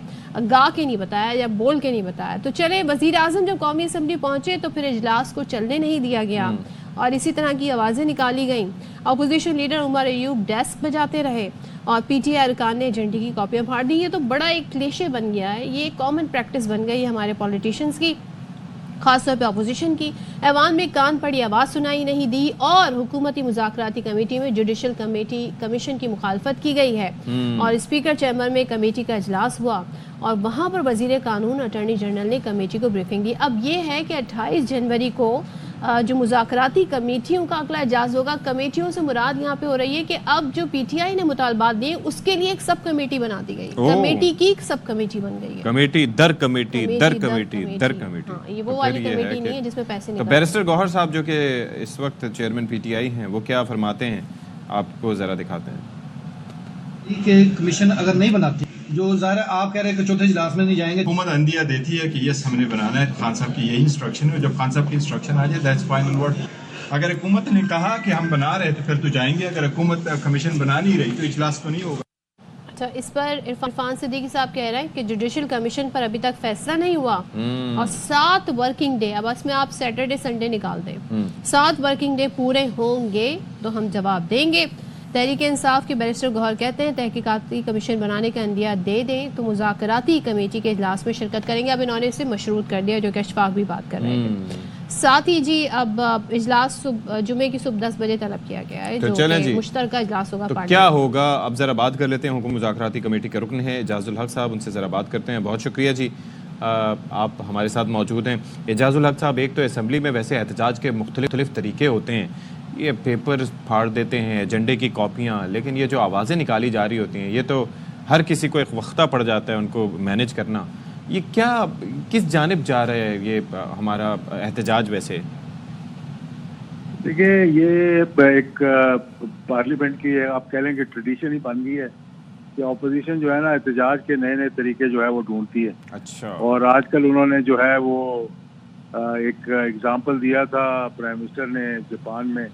گا کے نہیں بتایا یا بول کے نہیں بتایا. تو چلے وزیر اعظم جب قومی اسمبلی پہنچے تو پھر اجلاس کو چلنے نہیں دیا گیا اور اسی طرح کی آوازیں نکالی گئیں. Opposition leader Omar Ayub desk بجاتے رہے اور پی ٹی آئی ارکان نے ایجنڈے کی کاپیاں پھاڑ دی. یہ تو بڑا ایک کلیشے بن گیا ہے، یہ ایک کامن پریکٹس بن گئی ہے ہمارے پولیٹیشنز کی، خاص طور پہ اپوزیشن کی. ایوان میں کان پڑی آواز سنائی نہیں دی اور حکومتی مذاکراتی کمیٹی میں جوڈیشل کمیشن کی مخالفت کی گئی ہے اور اسپیکر چیمبر میں کمیٹی کا اجلاس ہوا اور وہاں پر وزیر قانون اٹارنی جنرل نے کمیٹی کو بریفنگ دی. اب یہ ہے کہ 28 جنوری کو جو مذاکراتی کمیٹیوں کا اگلا اجلاس ہوگا. کمیٹیوں سے مراد یہاں پہ ہو رہی ہے کہ اب جو پی ٹی آئی نے مطالبات دیے اس کے لیے ایک سب کمیٹی بنا دی گئی، کمیٹی کی ایک سب کمیٹی بن گئی ہے. کمیٹی در کمیٹی در کمیٹی در کمیٹی. یہ وہ والی کمیٹی نہیں ہے جس میں پیسے تو بیرسٹر گوہر صاحب جو کہ اس وقت چیئرمین پی ٹی آئی ہیں وہ کیا فرماتے ہیں آپ کو ذرا دکھاتے ہیں. کہ کمیشن اگر نہیں بناتی، جو ظاہر ہے آپ کہہ رہے ہیں کہ چوتھے اجلاس میں نہیں جائیں گے. حکومت عندیہ دیتی ہے کہ یس ہم نے بنانا ہے، خان صاحب کی یہی انسٹرکشن ہے. جب خان صاحب کی انسٹرکشن آ جائے دیٹس فائنل ورڈ. اگر حکومت نے کہا کہ ہم بنا رہے تو پھر تو جائیں گے، اگر حکومت کمیشن بنا نہیں رہی تو اجلاس تو نہیں ہوگا. اچھا، اس پر عرفان صدیقی صاحب کہہ رہے ہیں کہ جوڈیشل کمیشن پر ابھی تک فیصلہ نہیں ہوا اور 7 ورکنگ ڈے، اب اس میں آپ سیٹرڈے سنڈے نکال دیں، 7 ورکنگ ڈے پورے ہوں گے تو ہم جواب دیں گے. تحریک انصاف کے بیرسٹر گوہر کہتے ہیں تحقیقاتی کمیشن بنانے کا عندیہ دے دیں تو مذاکراتی کمیٹی کے اجلاس میں شرکت کریں گے. اب انہوں نے اسے مشروط کر دیا جو کہ اشفاق بھی بات کر رہے تھے. ساتھ ہی جی اب اجلاس جمعے کی صبح 10 بجے طلب کیا گیا ہے جو کہ مشترکہ اجلاس ہوگا. تو کیا ہوگا اب ذرا بات کر لیتے ہیں. حکومت مذاکراتی کمیٹی کے رکن ہیں اعجاز الحق صاحب، ان سے ذرا بات کرتے ہیں. بہت شکریہ جی آپ ہمارے ساتھ موجود ہیں. اعجاز الحق صاحب، ایک تو اسمبلی میں ویسے احتجاج کے مختلف طریقے ہوتے ہیں، یہ پیپر پھاڑ دیتے ہیں ایجنڈے کی کاپیاں، لیکن یہ جو آوازیں نکالی جا رہی ہوتی ہیں یہ تو ہر کسی کو ایک وقتہ پڑ جاتا ہے ان کو مینیج کرنا. یہ کیا کس جانب جا رہا ہے یہ ہمارا احتجاج؟ ویسے دیکھیے یہ ایک پارلیمنٹ کی آپ کہہ لیں کہ ٹریڈیشن ہی بن گئی ہے کہ اپوزیشن جو ہے نا احتجاج کے نئے طریقے جو ہے وہ ڈھونڈتی ہے. اچھا. اور آج کل انہوں نے جو ہے وہ ایک ایگزامپل دیا تھا پرائم منسٹر نے جاپان میں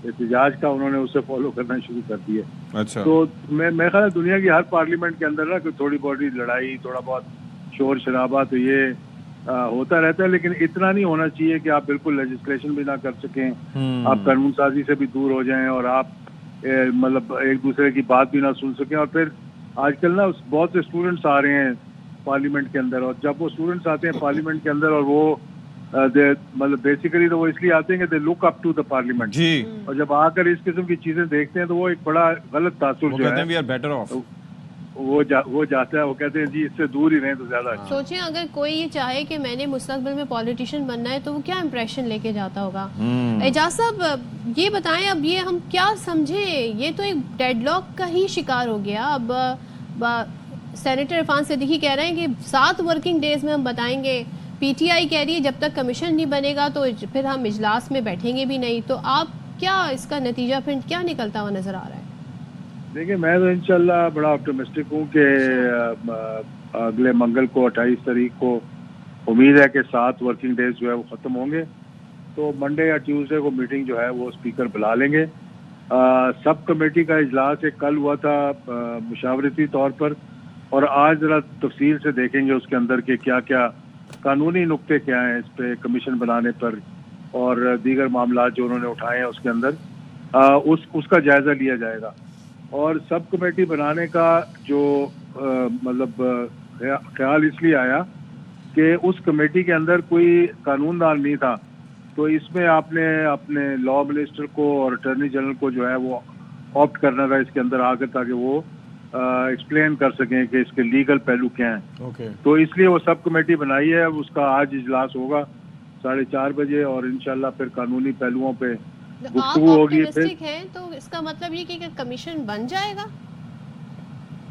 احتجاج کا، انہوں نے اسے فالو کرنا شروع کر دیا. اچھا. تو میں خیال ہے دنیا کی ہر پارلیمنٹ کے اندر نا کہ تھوڑی بہت لڑائی، تھوڑا بہت شور شرابہ تو یہ ہوتا رہتا ہے، لیکن اتنا نہیں ہونا چاہیے کہ آپ بالکل لیجسلیشن بھی نہ کر سکیں، آپ قانون سازی سے بھی دور ہو جائیں اور آپ مطلب ایک دوسرے کی بات بھی نہ سن سکیں. اور پھر آج کل نا بہت سے اسٹوڈنٹس آ رہے ہیں پارلیمنٹ کے اندر، اور جب وہ اسٹوڈنٹس آتے ہیں پارلیمنٹ کے اندر اور وہ مطلب بیسیکلی تو وہ اس لیے آتے ہیں کہ دے لک اپ ٹو دا پارلیمنٹ، اور جب آ کر اس قسم کی چیزیں دیکھتے ہیں تو وہ ایک بڑا غلط تاثر جو ہے وہ جاتا ہے. وہ کہتے ہیں جی اس سے دور ہی رہیں تو زیادہ اچھا. سوچیں اگر کوئی یہ چاہے کہ میں نے مستقبل میں پولیٹیشین بننا ہے تو وہ کیا امپریشن لے کے جاتا ہوگا. اعجاز صاحب یہ بتائیں اب یہ ہم کیا سمجھیں، یہ تو ایک ڈیڈ لاک کا ہی شکار ہو گیا. اب سینیٹر عرفان صدیقی کہہ رہے ہیں کہ 7 ورکنگ ڈیز میں ہم بتائیں گے، پی ٹی آئی کہہ رہی ہے جب تک کمیشن نہیں بنے گا تو پھر ہم اجلاس میں بیٹھیں گے بھی نہیں. تو آپ کیا اس کا نتیجہ پھر کیا نکلتا ہوا نظر آ رہا ہے؟ دیکھیں میں تو انشاءاللہ بڑا آپٹمسٹک ہوں کہ اگلے منگل کو 28 تاریخ کو امید ہے کہ 7 ورکنگ ڈیز جو ہے وہ ختم ہوں گے. تو منڈے یا ٹیوزڈے کو میٹنگ جو ہے وہ اسپیکر بلا لیں گے. سب کمیٹی کا اجلاس ایک کل ہوا تھا مشاورتی طور پر، اور آج ذرا تفصیل سے دیکھیں گے اس کے اندر کہ کیا کیا قانونی نقطے کیا ہیں اس پہ کمیشن بنانے پر اور دیگر معاملات جو انہوں نے اٹھائے ہیں اس کے اندر اس کا جائزہ لیا جائے گا. اور سب کمیٹی بنانے کا جو مطلب خیال اس لیے آیا کہ اس کمیٹی کے اندر کوئی قانون دان نہیں تھا، تو اس میں آپ نے اپنے لا منسٹر کو اور اٹارنی جنرل کو جو ہے وہ آپٹ کرنا تھا اس کے اندر آ کر، تاکہ وہ ایکسپلین کر سکیں کہ اس کے لیگل پہلو کیا ہیں. تو اس لیے وہ سب کمیٹی بنائی ہے. اس کا آج اجلاس ہوگا 4:30 بجے اور انشاءاللہ پھر قانونی پہلوؤں پہ گفتگو ہوگی. تو اس کا مطلب یہ کہ کمیشن بن جائے گا؟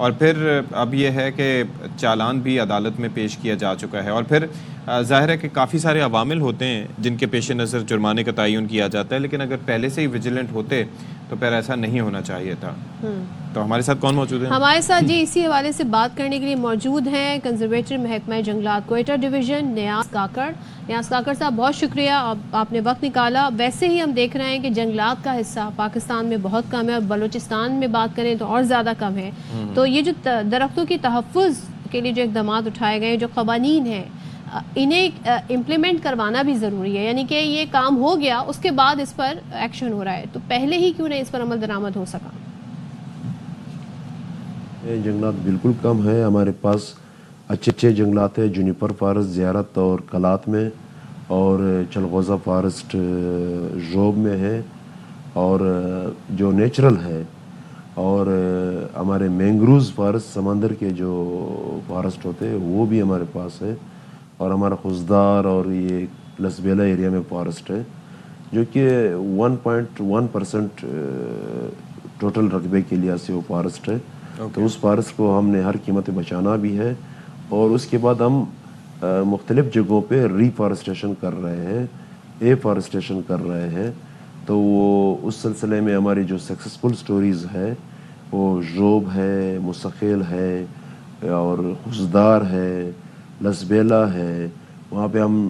اور پھر اب یہ ہے کہ چالان بھی عدالت میں پیش کیا جا چکا ہے, اور پھر ظاہر ہے کہ کافی سارے عوامل ہوتے ہیں جن کے پیش نظر جرمانے کا تعین کیا جاتا ہے, لیکن اگر پہلے سے ہی ویجیلنٹ ہوتے تو پھر ایسا نہیں ہونا چاہیے تھا. تو ہمارے ساتھ کون موجود ہے؟ ہمارے ساتھ جی اسی حوالے سے بات کرنے کے لیے موجود ہیں کنزرویٹر محکمہ جنگلات کوئٹہ ڈویژن نیاز کاکڑ. نیاز کاکڑ صاحب بہت شکریہ, آپ نے وقت نکالا. ویسے ہی ہم دیکھ رہے ہیں کہ جنگلات کا حصہ پاکستان میں بہت کم ہے, اور بلوچستان میں بات کریں تو اور زیادہ کم ہے. تو یہ جو درختوں کی تحفظ کے لیے جو اقدامات اٹھائے گئے, جو قوانین ہیں, انہیں امپلیمنٹ کروانا بھی ضروری ہے. یعنی کہ یہ کام ہو گیا, اس کے بعد اس پر ایکشن ہو رہا ہے, تو پہلے ہی کیوں نہیں اس پر عمل درآمد ہو سکا؟ جنگلات بالکل کم ہے ہمارے پاس. اچھے جنگلات ہیں, جونیپر فارسٹ زیارت اور کلات میں, اور چلغوزہ فارسٹ جوب میں ہے, اور جو نیچرل ہے, اور ہمارے مینگروز فارسٹ سمندر کے جو فارسٹ ہوتے ہیں وہ بھی ہمارے پاس ہے, اور ہمارا خزدار اور یہ لسبیلا ایریا میں فارسٹ ہے جو کہ 1.1% ٹوٹل رقبے کے لحاظ سے وہ فارسٹ ہے. تو اس فارسٹ کو ہم نے ہر قیمت بچانا بھی ہے, اور اس کے بعد ہم مختلف جگہوں پہ ری فارسٹیشن کر رہے ہیں, اے فارسٹیشن کر رہے ہیں. تو وہ اس سلسلے میں ہماری جو سکسیسفل سٹوریز ہے وہ جوب ہے, مستقل ہے, اور خزدار ہے, لسبیلا ہے. وہاں پہ ہم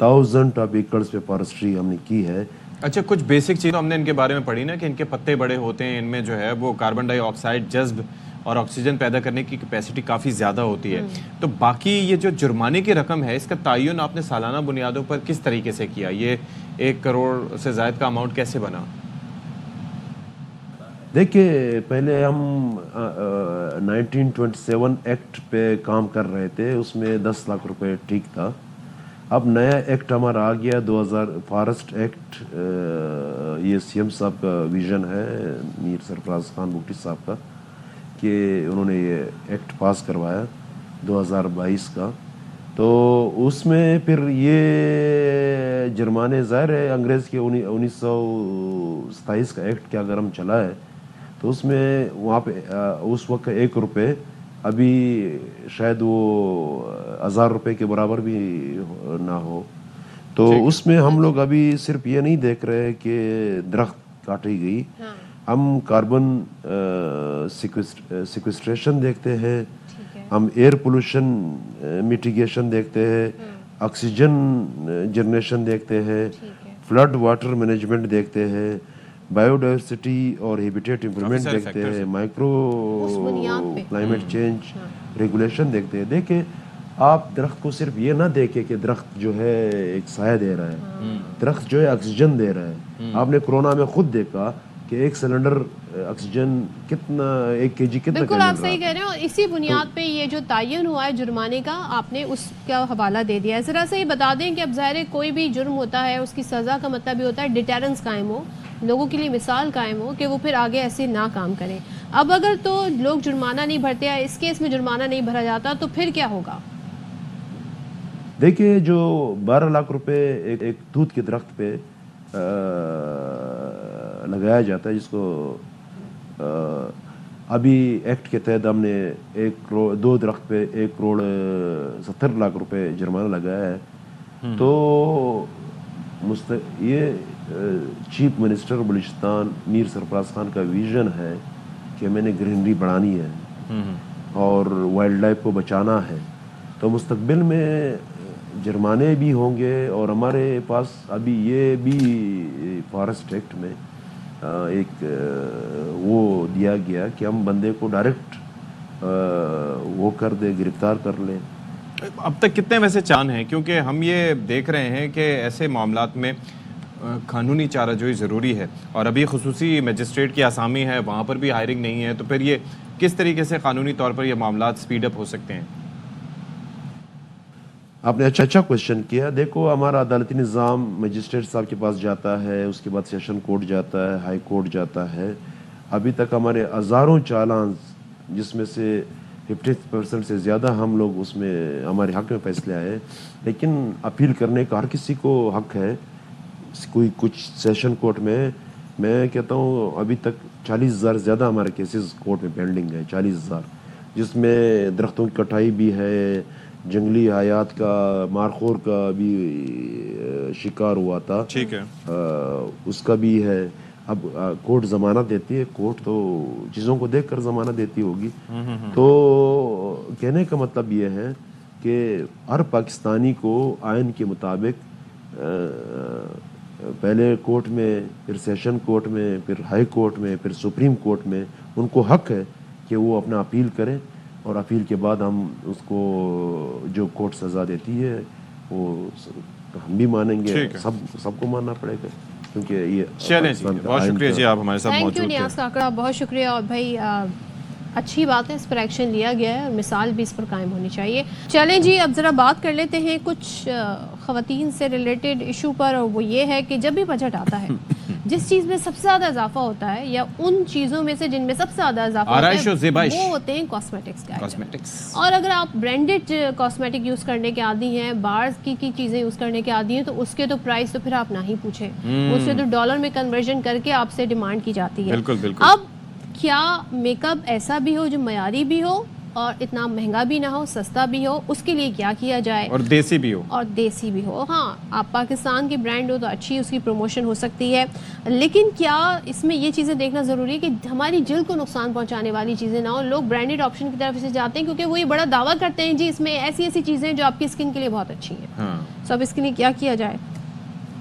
1000 ایکڑز پہ فارسٹری ہم نے کی ہے. اچھا, کچھ بیسک چیزیں ہم نے ان کے بارے میں پڑھی نا کہ ان کے پتے بڑے ہوتے ہیں, ان میں جو ہے وہ کاربن ڈائی آکسائڈ جذب اور آکسیجن پیدا کرنے کی کیپیسٹی کافی زیادہ ہوتی ہے. تو باقی یہ جو جرمانے کی رقم ہے اس کا تعین آپ نے سالانہ بنیادوں پر کس طریقے سے کیا؟ یہ 1 کروڑ سے زائد کا اماؤنٹ کیسے بنا؟ دیکھیے, پہلے ہم 1927 ایکٹ پہ کام کر رہے تھے, اس میں 10 لاکھ روپے ٹھیک تھا. اب نیا ایکٹ ہمارا آ گیا 2000 فارسٹ ایکٹ. یہ سی ایم صاحب کا ویژن ہے, میر سرفراز خان بھٹی صاحب کا, کہ انہوں نے یہ ایکٹ پاس کروایا 2022 کا. تو اس میں پھر یہ جرمانے ظاہر ہے انگریز کے 1927 کا ایکٹ کے اگر ہم چلائے تو اس میں وہاں پہ اس وقت 1 روپے ابھی شاید وہ 1000 روپے کے برابر بھی نہ ہو. تو اس میں ہم لوگ ابھی صرف یہ نہیں دیکھ رہے کہ درخت کاٹی گئی, ہم کاربن سیکوسٹریشن دیکھتے ہیں, ہم ایئر پولوشن میٹیگیشن دیکھتے ہیں, آکسیجن جنریشن دیکھتے ہیں, فلڈ واٹر مینجمنٹ دیکھتے ہیں, بایو ڈائیورسٹی اور ہیبیٹیٹ امپرومنٹ دیکھتے ہیں, مائکرو کلائمیٹ چینج ریگولیشن دیکھتے ہیں. دیکھیں, آپ درخت کو صرف یہ نہ دیکھیں کہ درخت جو ہے ایک سایہ دے رہا ہے, درخت جو ہے آکسیجن دے رہا ہے. آپ نے کورونا میں خود دیکھا کہ 1 سلنڈر آکسیجن کتنا, 1 kg کتنا. بالکل آپ صحیح کہہ رہے ہیں, اور اسی بنیاد پہ یہ جو تعین ہوا ہے جرمانے کا, آپ نے اس کا حوالہ دے دیا ہے. ذرا سے یہ بتا دیں کہ اب ظاہر کوئی بھی جرم ہوتا ہے اس کی سزا کا مطلب یہ ہوتا ہے ڈیٹرنس قائم ہو, لوگوں کے لیے مثال قائم ہو کہ وہ پھر آگے ایسے نہ کام کریں. اب اگر تو لوگ جرمانہ نہیں بھرتے ہیں, اس کیس میں جرمانہ نہیں بھرا جاتا, تو پھر کیا ہوگا؟ دیکھیے, جو 12 لاکھ روپے ایک دودھ کے درخت پہ لگایا جاتا ہے, جس کو ابھی ایکٹ کے تحت ہم نے 2 درخت پہ 1 کروڑ 70 لاکھ روپے جرمانہ لگایا ہے. تو یہ چیف منسٹر بلوچستان میر سرفراز خان کا ویژن ہے کہ میں نے گرینری بڑھانی ہے اور وائلڈ لائف کو بچانا ہے. تو مستقبل میں جرمانے بھی ہوں گے, اور ہمارے پاس ابھی یہ بھی فارسٹ ایکٹ میں ایک وہ دیا گیا کہ ہم بندے کو ڈائریکٹ وہ کر دے, گرفتار کر لیں. اب تک کتنے ویسے چان ہیں؟ کیونکہ ہم یہ دیکھ رہے ہیں کہ ایسے معاملات میں قانونی چارہ جوئی ضروری ہے, اور ابھی خصوصی میجسٹریٹ کی آسامی ہے, وہاں پر بھی ہائرنگ نہیں ہے. تو پھر یہ کس طریقے سے قانونی طور پر یہ معاملات سپیڈ اپ ہو سکتے ہیں؟ آپ نے اچھا کوشچن کیا. دیکھو, ہمارا عدالتی نظام میجسٹریٹ صاحب کے پاس جاتا ہے, اس کے بعد سیشن کورٹ جاتا ہے, ہائی کورٹ جاتا ہے. ابھی تک ہمارے ہزاروں چالان, جس میں سے 50% سے زیادہ ہم لوگ اس میں ہمارے حق میں فیصلے آئے. لیکن اپیل کرنے کا ہر کسی کو حق ہے. کوئی کچھ سیشن کورٹ میں میں کہتا ہوں ابھی تک 40,000 زیادہ ہمارے کیسز کورٹ میں پینڈنگ ہے, 40,000, جس میں درختوں کی کٹائی بھی ہے, جنگلی حیات کا, مارخور کا بھی شکار ہوا تھا, ٹھیک ہے, اس کا بھی ہے. اب کورٹ ضمانت دیتی ہے, کورٹ تو چیزوں کو دیکھ کر ضمانت دیتی ہوگی. تو کہنے کا مطلب یہ ہے کہ ہر پاکستانی کو آئین کے مطابق پہلے کورٹ میں, پھر سیشن کورٹ میں, پھر ہائی کورٹ میں, پھر سپریم کورٹ میں ان کو حق ہے کہ وہ اپنا اپیل کریں, اور اپیل کے بعد ہم اس کو جو کورٹ سزا دیتی ہے وہ ہم بھی مانیں گے, سب کو ماننا پڑے گا, کیونکہ یہ چلیں جی, بہت شکریہ جی, آپ ہمارے ساتھ موجود تھے. نیاز کاکڑا, بہت شکریہ. اور بھائی اچھی بات ہے, اس پر ایکشن لیا گیا ہے اور مثال بھی اس پر قائم ہونی چاہیے. چلیں جی, اب ذرا بات کر لیتے ہیں کچھ خواتین سے ریلیٹڈ ایشو پر, اور وہ یہ ہے کہ جب بھی بجٹ آتا ہے جس چیز میں سب سے زیادہ اضافہ ہوتا ہے, یا ان چیزوں میں سے جن میں سب سے زیادہ اضافہ ہوتا ہے, وہ ہوتے ہیں کاسمیٹکس. اور اگر آپ برانڈڈ کاسمیٹک یوز کرنے کے عادی ہیں, باہر کی چیزیں یوز کرنے کے عادی ہیں, تو اس کے تو پرائس تو پھر آپ نہ ہی پوچھیں, اس سے تو ڈالر میں کنورژن کر کے آپ سے ڈیمانڈ کی جاتی ہے. اب کیا میک اپ ایسا بھی ہو جو معیاری بھی ہو اور اتنا مہنگا بھی نہ ہو, سستا بھی ہو, اس کے لیے کیا کیا جائے, اور دیسی بھی ہو. ہاں, آپ پاکستان کی برانڈ ہو تو اچھی اس کی پروموشن ہو سکتی ہے, لیکن کیا اس میں یہ چیزیں دیکھنا ضروری ہے کہ ہماری جلد کو نقصان پہنچانے والی چیزیں نہ ہو. لوگ برانڈڈ آپشن کی طرف سے جاتے ہیں کیونکہ وہ یہ بڑا دعویٰ کرتے ہیں جی اس میں ایسی چیزیں جو آپ کی اسکن کے لیے بہت اچھی ہیں. سو اب اس کے لیے کیا کیا جائے,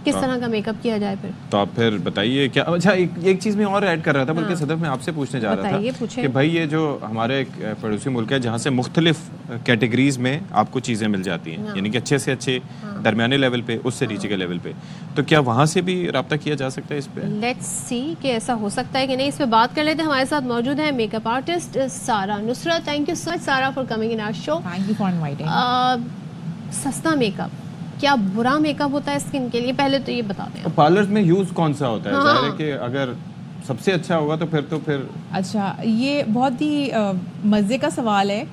کس طرح کا میک اپ کیا جائے پھر؟ تو آپ پھر بتائیے. کیا اچھا, ایک چیز میں اور ایڈ کر رہا تھا, بلکہ صدف میں آپ سے پوچھنے جا رہا تھا کہ بھائی یہ جو ہمارے ایک پڑوسی ملک ہے جہاں سے مختلف کیٹیگریز میں آپ کو چیزیں مل جاتی ہیں, یعنی کہ اچھے سے اچھے, درمیانے لیول پہ, اس سے نیچے کے لیول پہ, تو کیا وہاں سے بھی رابطہ کیا جا سکتا ہے اس پہ؟ لیٹس سی کہ ایسا ہو سکتا ہے کہ نہیں, اس پہ بات کر لیتے ہیں. ہمارے ساتھ موجود ہے میک اپ آرٹسٹ سارا نصرت. Thank you so much Sara for coming in our show. Thank you for inviting. سستا میک اپ کیا برا میک اپ ہوتا ہے اسکن کے لیے؟ پہلے تو یہ بتا دیں. پارلرز میں یوز کون سا ہوتا ہے؟ ظاہر ہے کہ اگر سب سے اچھا ہوگا تو پھر اچھا, یہ بہت ہی مزے کا سوال ہے,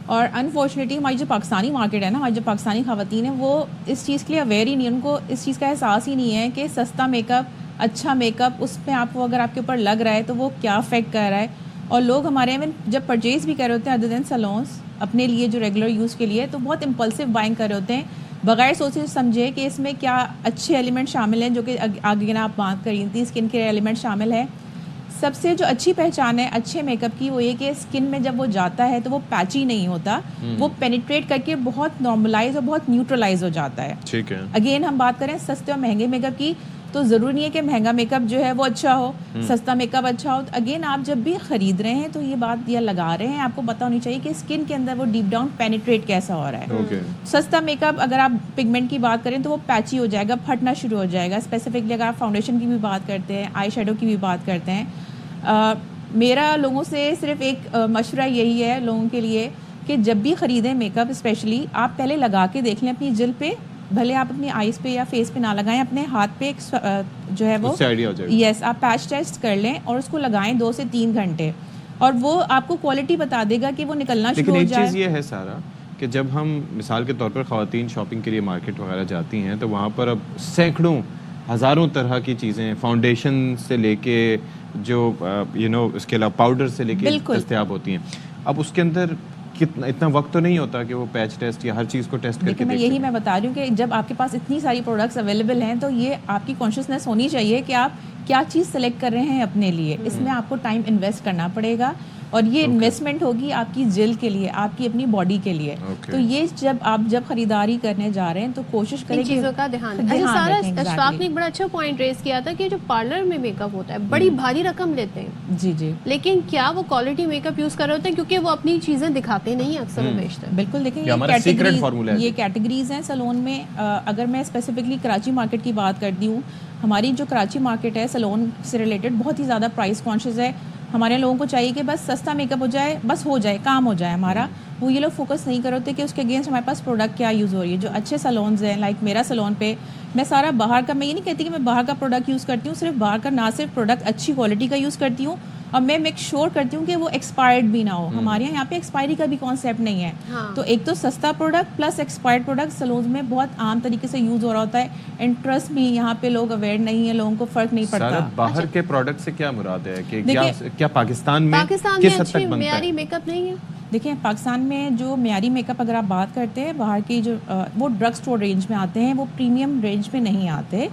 اور انفارچونیٹلی ہماری جو پاکستانی مارکیٹ ہے نا, ہماری جو پاکستانی خواتین ہیں وہ اس چیز کے لیے اویئر ہی نہیں, ان کو اس چیز کا احساس ہی نہیں ہے کہ سستا میک اپ, اچھا میک اپ, اس پہ آپ کو اگر آپ کے اوپر لگ رہا ہے تو وہ کیا افیکٹ کر رہا ہے. اور لوگ ہمارے میں جب پرچیز بھی کر رہے ہوتے ہیں ادر دین سیلونس اپنے لیے جو ریگولر یوز کے لیے, تو بہت امپلسو بائنگ کر رہے ہوتے ہیں بغیر سوچے سمجھے کہ اس میں کیا اچھے ایلیمنٹ شامل ہیں, جو کہ آگے نا آپ بات کر رہی تھی اسکن کے ایلیمنٹ شامل ہے. سب سے جو اچھی پہچان ہے اچھے میک اپ کی وہ یہ کہ اسکن میں جب وہ جاتا ہے تو وہ پیچی نہیں ہوتا, وہ پینیٹریٹ کر کے بہت نارملائز اور بہت نیوٹرلائز ہو جاتا ہے. ٹھیک ہے. اگین ہم بات کریں سستے اور مہنگے میک اپ کی, تو ضروری نہیں ہے کہ مہنگا میک اپ جو ہے وہ اچھا ہو, سستا میک اپ اچھا ہو. اگین آپ جب بھی خرید رہے ہیں تو یہ بات یہ لگا رہے ہیں, آپ کو پتہ ہونی چاہیے کہ اسکن کے اندر وہ ڈیپ ڈاؤن پینیٹریٹ کیسا ہو رہا ہے. سستا میک اپ اگر آپ پگمنٹ کی بات کریں تو وہ پیچی ہو جائے گا, پھٹنا شروع ہو جائے گا. اسپیسیفکلی اگر آپ فاؤنڈیشن کی بھی بات کرتے ہیں, آئی شیڈو کی بھی بات کرتے ہیں, میرا لوگوں سے صرف ایک مشورہ یہی ہے لوگوں کے لیے کہ جب بھی خریدیں میک اپ اسپیشلی, آپ پہلے لگا کے دیکھ لیں اپنی جلد پہ, بھلے آپ اپنی آئیز پہ یا فیس پہ نہ لگائیں, اپنے ہاتھ پہ ایک جو ہے وہ یس آپ پیچ ٹیسٹ کر لیں اور اس کو لگائیں 2 سے 3 گھنٹے, اور وہ آپ کو کوالٹی بتا دے گا کہ وہ نکلنا شروع ہو جائے. لیکن ایک چیز یہ ہے سارا کہ جب ہم مثال کے طور پر خواتین شاپنگ کے لیے مارکیٹ وغیرہ جاتی ہیں تو وہاں پر اب سینکڑوں ہزاروں طرح کی چیزیں, فاؤنڈیشن سے لے کے جو اس کے علاوہ پاؤڈر سے لے کے دستیاب ہوتی ہیں. اب اس کے اندر اتنا وقت تو نہیں ہوتا کہ وہ پیچ ٹیسٹ یا ہر چیز کو ٹیسٹ کر کے میں یہی میں بتا رہی ہوں کہ جب آپ کے پاس اتنی ساری پروڈکٹس اویلیبل ہیں تو یہ آپ کی کانشیسنیس ہونی چاہیے کہ آپ کیا چیز سلیکٹ کر رہے ہیں اپنے لیے. اس میں آپ کو ٹائم انویسٹ کرنا پڑے گا, اور یہ انویسٹمنٹ ہوگی آپ کی جلد کے لیے, آپ کی اپنی باڈی کے لیے. تو یہ جب خریداری کرنے جا رہے ہیں تو کوشش کریں چیزوں کا دھیان. اشفاق نے ایک بڑا اچھا پوائنٹ ریز کیا تھا کہ جو پارلر میں میک اپ ہوتا ہے بڑی بھاری رقم لیتے ہیں, جی, لیکن کیا وہ کوالٹی میک اپ یوز کر رہے ہوتے ہیں کیونکہ وہ اپنی چیزیں دکھاتے نہیں اکثر و بیشتر. بالکل. لیکن یہ کیٹیگریز ہیں سیلون میں. اگر میں اسپیسیفکلی کراچی مارکیٹ کی بات کرتی ہوں, ہماری جو کراچی مارکیٹ ہے سیلون سے ریلیٹڈ بہت ہی زیادہ پرائس کانشیس ہے. ہمارے لوگوں کو چاہیے کہ بس سستا میک اپ ہو جائے, بس ہو جائے, کام ہو جائے ہمارا. وہ یہ لوگ فوکس نہیں کر ہوتے کہ اس کے اگینسٹ ہمارے پاس پروڈکٹ کیا یوز ہو رہی ہے. جو اچھے سیلونز ہیں لائک میرا سیلون پہ, میں سارا باہر کا, میں یہ نہیں کہتی کہ میں باہر کا پروڈکٹ یوز کرتی ہوں, صرف باہر کا نہ صرف پروڈکٹ اچھی کوالٹی کا یوز کرتی ہوں, اور میں میک شور کرتی ہوں کہ وہ ایکسپائرڈ بھی نہ ہو. ہمارے یہاں پہ ایکسپائری کا بھی کانسیپٹ نہیں ہے. تو ایک تو سستا پروڈکٹ پلس ایکسپائرڈ پروڈکٹ سلونز میں بہت عام طریقے سے یوز ہو رہا ہوتا ہے. انٹرسٹ بھی یہاں پہ لوگ اویئر نہیں ہے, لوگوں کو فرق نہیں پڑتا. باہر کے پروڈکٹ سے کیا مراد ہے کہ کیا پاکستان میں کس حد تک معیاری میک اپ نہیں ہے؟ دیکھیں پاکستان میں جو معیاری میک اپ اگر آپ بات کرتے ہیں باہر کی جو وہ ڈرگ اسٹور رینج میں آتے ہیں, وہ پریمیم رینج میں نہیں آتے.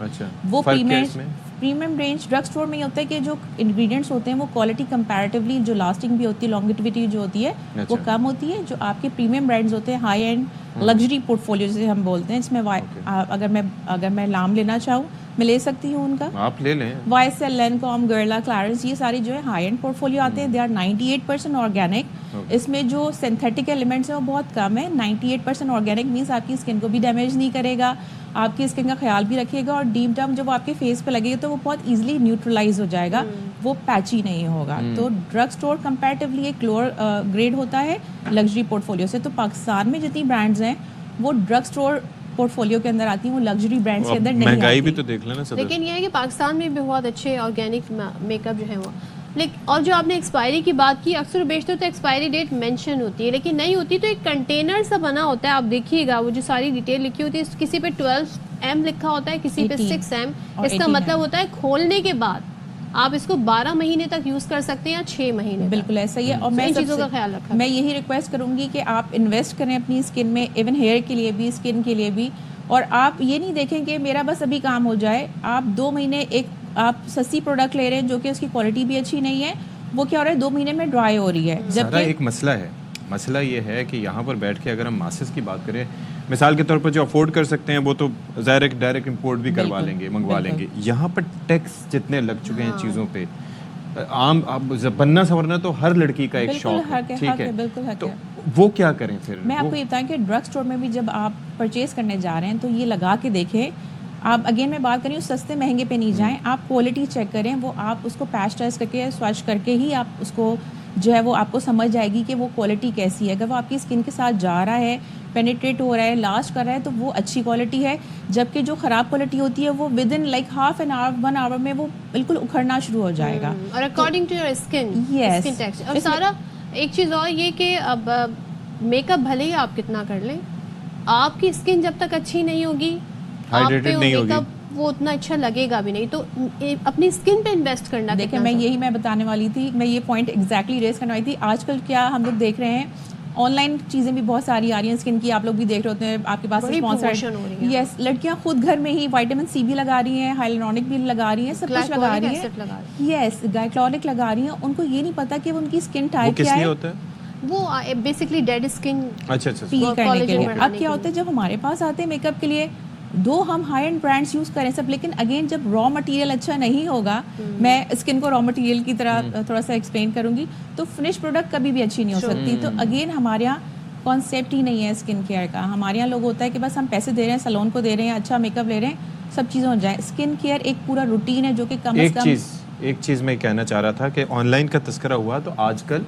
وہ پریمیم رینج ڈرگ اسٹور میں یہ ہوتا ہے کہ جو انگریڈینٹس ہوتے ہیں وہ کوالٹی کمپیریٹیولی جو لاسٹنگ بھی ہوتی ہے, لانگیٹیوٹی جو ہوتی ہے وہ کم ہوتی ہے. جو آپ کے پریمیم برانڈز ہوتے ہیں high and luxury port folio جسے ہم بولتے ہیں, اس میں اگر میں نام لینا چاہوں میں لے سکتی ہوں ان کا, آپ لے لیں. YSL, لینکوم, گرلا, کلیرنس, یہ ساری جو ہے ہائی اینڈ پورٹ فولیو آتے ہیں. They are 98% organic. اس میں جو سینتھیٹک ایلیمنٹس ہیں وہ بہت کم ہے. 98% آرگینک مینس آپ کی اسکن کو بھی ڈیمیج نہیں کرے گا, آپ کی اسکن کا خیال بھی رکھے گا, اور ڈیپ ڈاؤن جب وہ آپ کے فیس پہ لگے گا تو وہ بہت ایزیلی نیوٹرلائز ہو جائے گا, وہ پیچی نہیں ہوگا. تو ڈرگ اسٹور کمپیریٹیولی ایک لوور گریڈ ہوتا ہے لگژری پورٹ فولیو سے. تو پاکستان میں جتنی برانڈز ہیں وہ ڈرگ اسٹور پورٹ فولیو کے اندر آتی ہیں, وہ لگژری برانڈز کے اندر نہیں آتی. مہنگائی بھی تو دیکھ لینا. لیکن یہ ہے کہ پاکستان میں بھی بہت اچھے آرگینک میک اپ جو ہے وہ, اور جو آپ نے ایکسپائری کی بات کی, اکثر بیشتر تو ایکسپائری ڈیٹ مینشن ہوتی ہے لیکن نہیں ہوتی. تو ایک کنٹینر سا بنا ہوتا ہے, آپ دیکھیے گا وہ جو ساری ڈیٹیل لکھی ہوتی ہے, کسی پہ 12M لکھا ہوتا ہے, کسی پہ 6M. اس کا مطلب ہوتا ہے کھولنے کے بعد آپ اس کو 12 مہینے تک یوز کر سکتے ہیں یا 6 مہینے. بالکل ایسا ہی ہے. اور میں چیزوں کا خیال رکھا, میں یہی ریکویسٹ کروں گی کہ آپ انویسٹ کریں اپنی اسکن میں, ایون ہیئر کے لیے بھی, اسکن کے لیے بھی. اور آپ یہ نہیں دیکھیں کہ میرا بس ابھی کام ہو جائے. آپ 2 مہینے ایک آپ سستی پروڈکٹ لے رہے ہیں جو کہ اس کی کوالٹی بھی اچھی نہیں ہے, وہ کیا ہو رہا ہے 2 مہینے میں ڈرائی ہو رہی ہے. جبکہ ایک مسئلہ ہے, مسئلہ یہ ہے کہ یہاں پر بیٹھ کے اگر ہم ماسز کی بات کریں, مثال کے طور پر جو افورڈ کر سکتے ہیں وہ تو ظاہر ڈائریکٹ امپورٹ بھی کروا لیں گے, منگوا لیں گے. یہاں پر ٹیکس جتنے لگ چکے ہیں چیزوں پہ, عام بننا سنورنا تو ہر لڑکی کا ایک شوق ہے, ٹھیک ہے, تو وہ کیا کریں پھر؟ میں آپ کو یہ بتاؤں کہ ڈرگ اسٹور میں بھی جب آپ پرچیز کرنے جا رہے ہیں تو یہ لگا کے دیکھیں. آپ اگین میں بات کر رہی ہوں سستے مہنگے پہ نہیں جائیں, آپ کوالٹی چیک کریں. وہ آپ اس کو پیسچرائز کر کے سوچ کر کے ہی آپ اس کو جو ہے وہ آپ کو سمجھ جائے گی کہ وہ کوالٹی کیسی ہے. اگر وہ آپ کی اسکن کے ساتھ جا رہا ہے, پینیٹریٹ ہو رہا ہے, لاسٹ کر رہا ہے, تو وہ اچھی کوالٹی ہے. جبکہ جو خراب کوالٹی ہوتی ہے وہ within like half an hour 1 hour میں وہ بالکل اکھڑنا شروع ہو جائے گا. اور according to your skin, skin texture. اور سارا ایک چیز اور یہ کہ اب میک اپ بھلے ہی آپ کتنا کر لیں, آپ کی اسکن جب تک اچھی نہیں ہوگی, ہائیڈریٹڈ نہیں ہوگی, وہ اتنا اچھا لگے گا بھی نہیں. تو اپنی اسکن پہ انویسٹ کرنا. دیکھیں میں بتانے والی تھی, میں یہ پوائنٹ ایگزیکٹلی ریز کرنے والی تھی. آج کل کیا ہم لوگ دیکھ رہے ہیں آن لائن چیزیں بھی بہت ساری آ رہی ہیں اسکن کی, آپ لوگ بھی دیکھ رہے ہوتے ہیں, آپ کے پاس اسپانسر. یس, لڑکیاں خود گھر میں ہی وائٹامن سی بھی لگا رہی ہیں, ہائلورونک بھی لگا رہی ہیں, سب کچھ لگا رہی ہیں. یس, گلائکولک لگا رہی ہیں. ان کو یہ نہیں پتا کہ ان کی اسکن ٹائپ کیا ہے. وہ بیسکلی ڈیڈ اسکن پی کرنے کے لیے. اب کیا ہوتا ہے جب ہمارے پاس آتے ہیں میک اپ کے لیے, دو ہم ہائی اینڈ برانڈس یوز کریں سب, لیکن اگین جب را مٹیریل اچھا نہیں ہوگا, میں اسکن کو را مٹیریل کی طرح تھوڑا سا ایکسپلین کروں گی, تو فنش پروڈکٹ کبھی بھی اچھی نہیں ہو سکتی. تو اگین ہمارے یہاں کانسیپٹ ہی نہیں ہے اسکن کیئر کا. ہمارے یہاں لوگ ہوتا ہے کہ بس ہم پیسے دے رہے ہیں, سلون کو دے رہے ہیں, اچھا میک اپ لے رہے ہیں, سب چیزیں ہو جائیں. اسکن کیئر ایک پورا روٹین ہے جو کہ کم از کم. ایک چیز میں کہنا چاہ رہا تھا کہ آن لائن کا تذکرہ ہوا, تو آج کل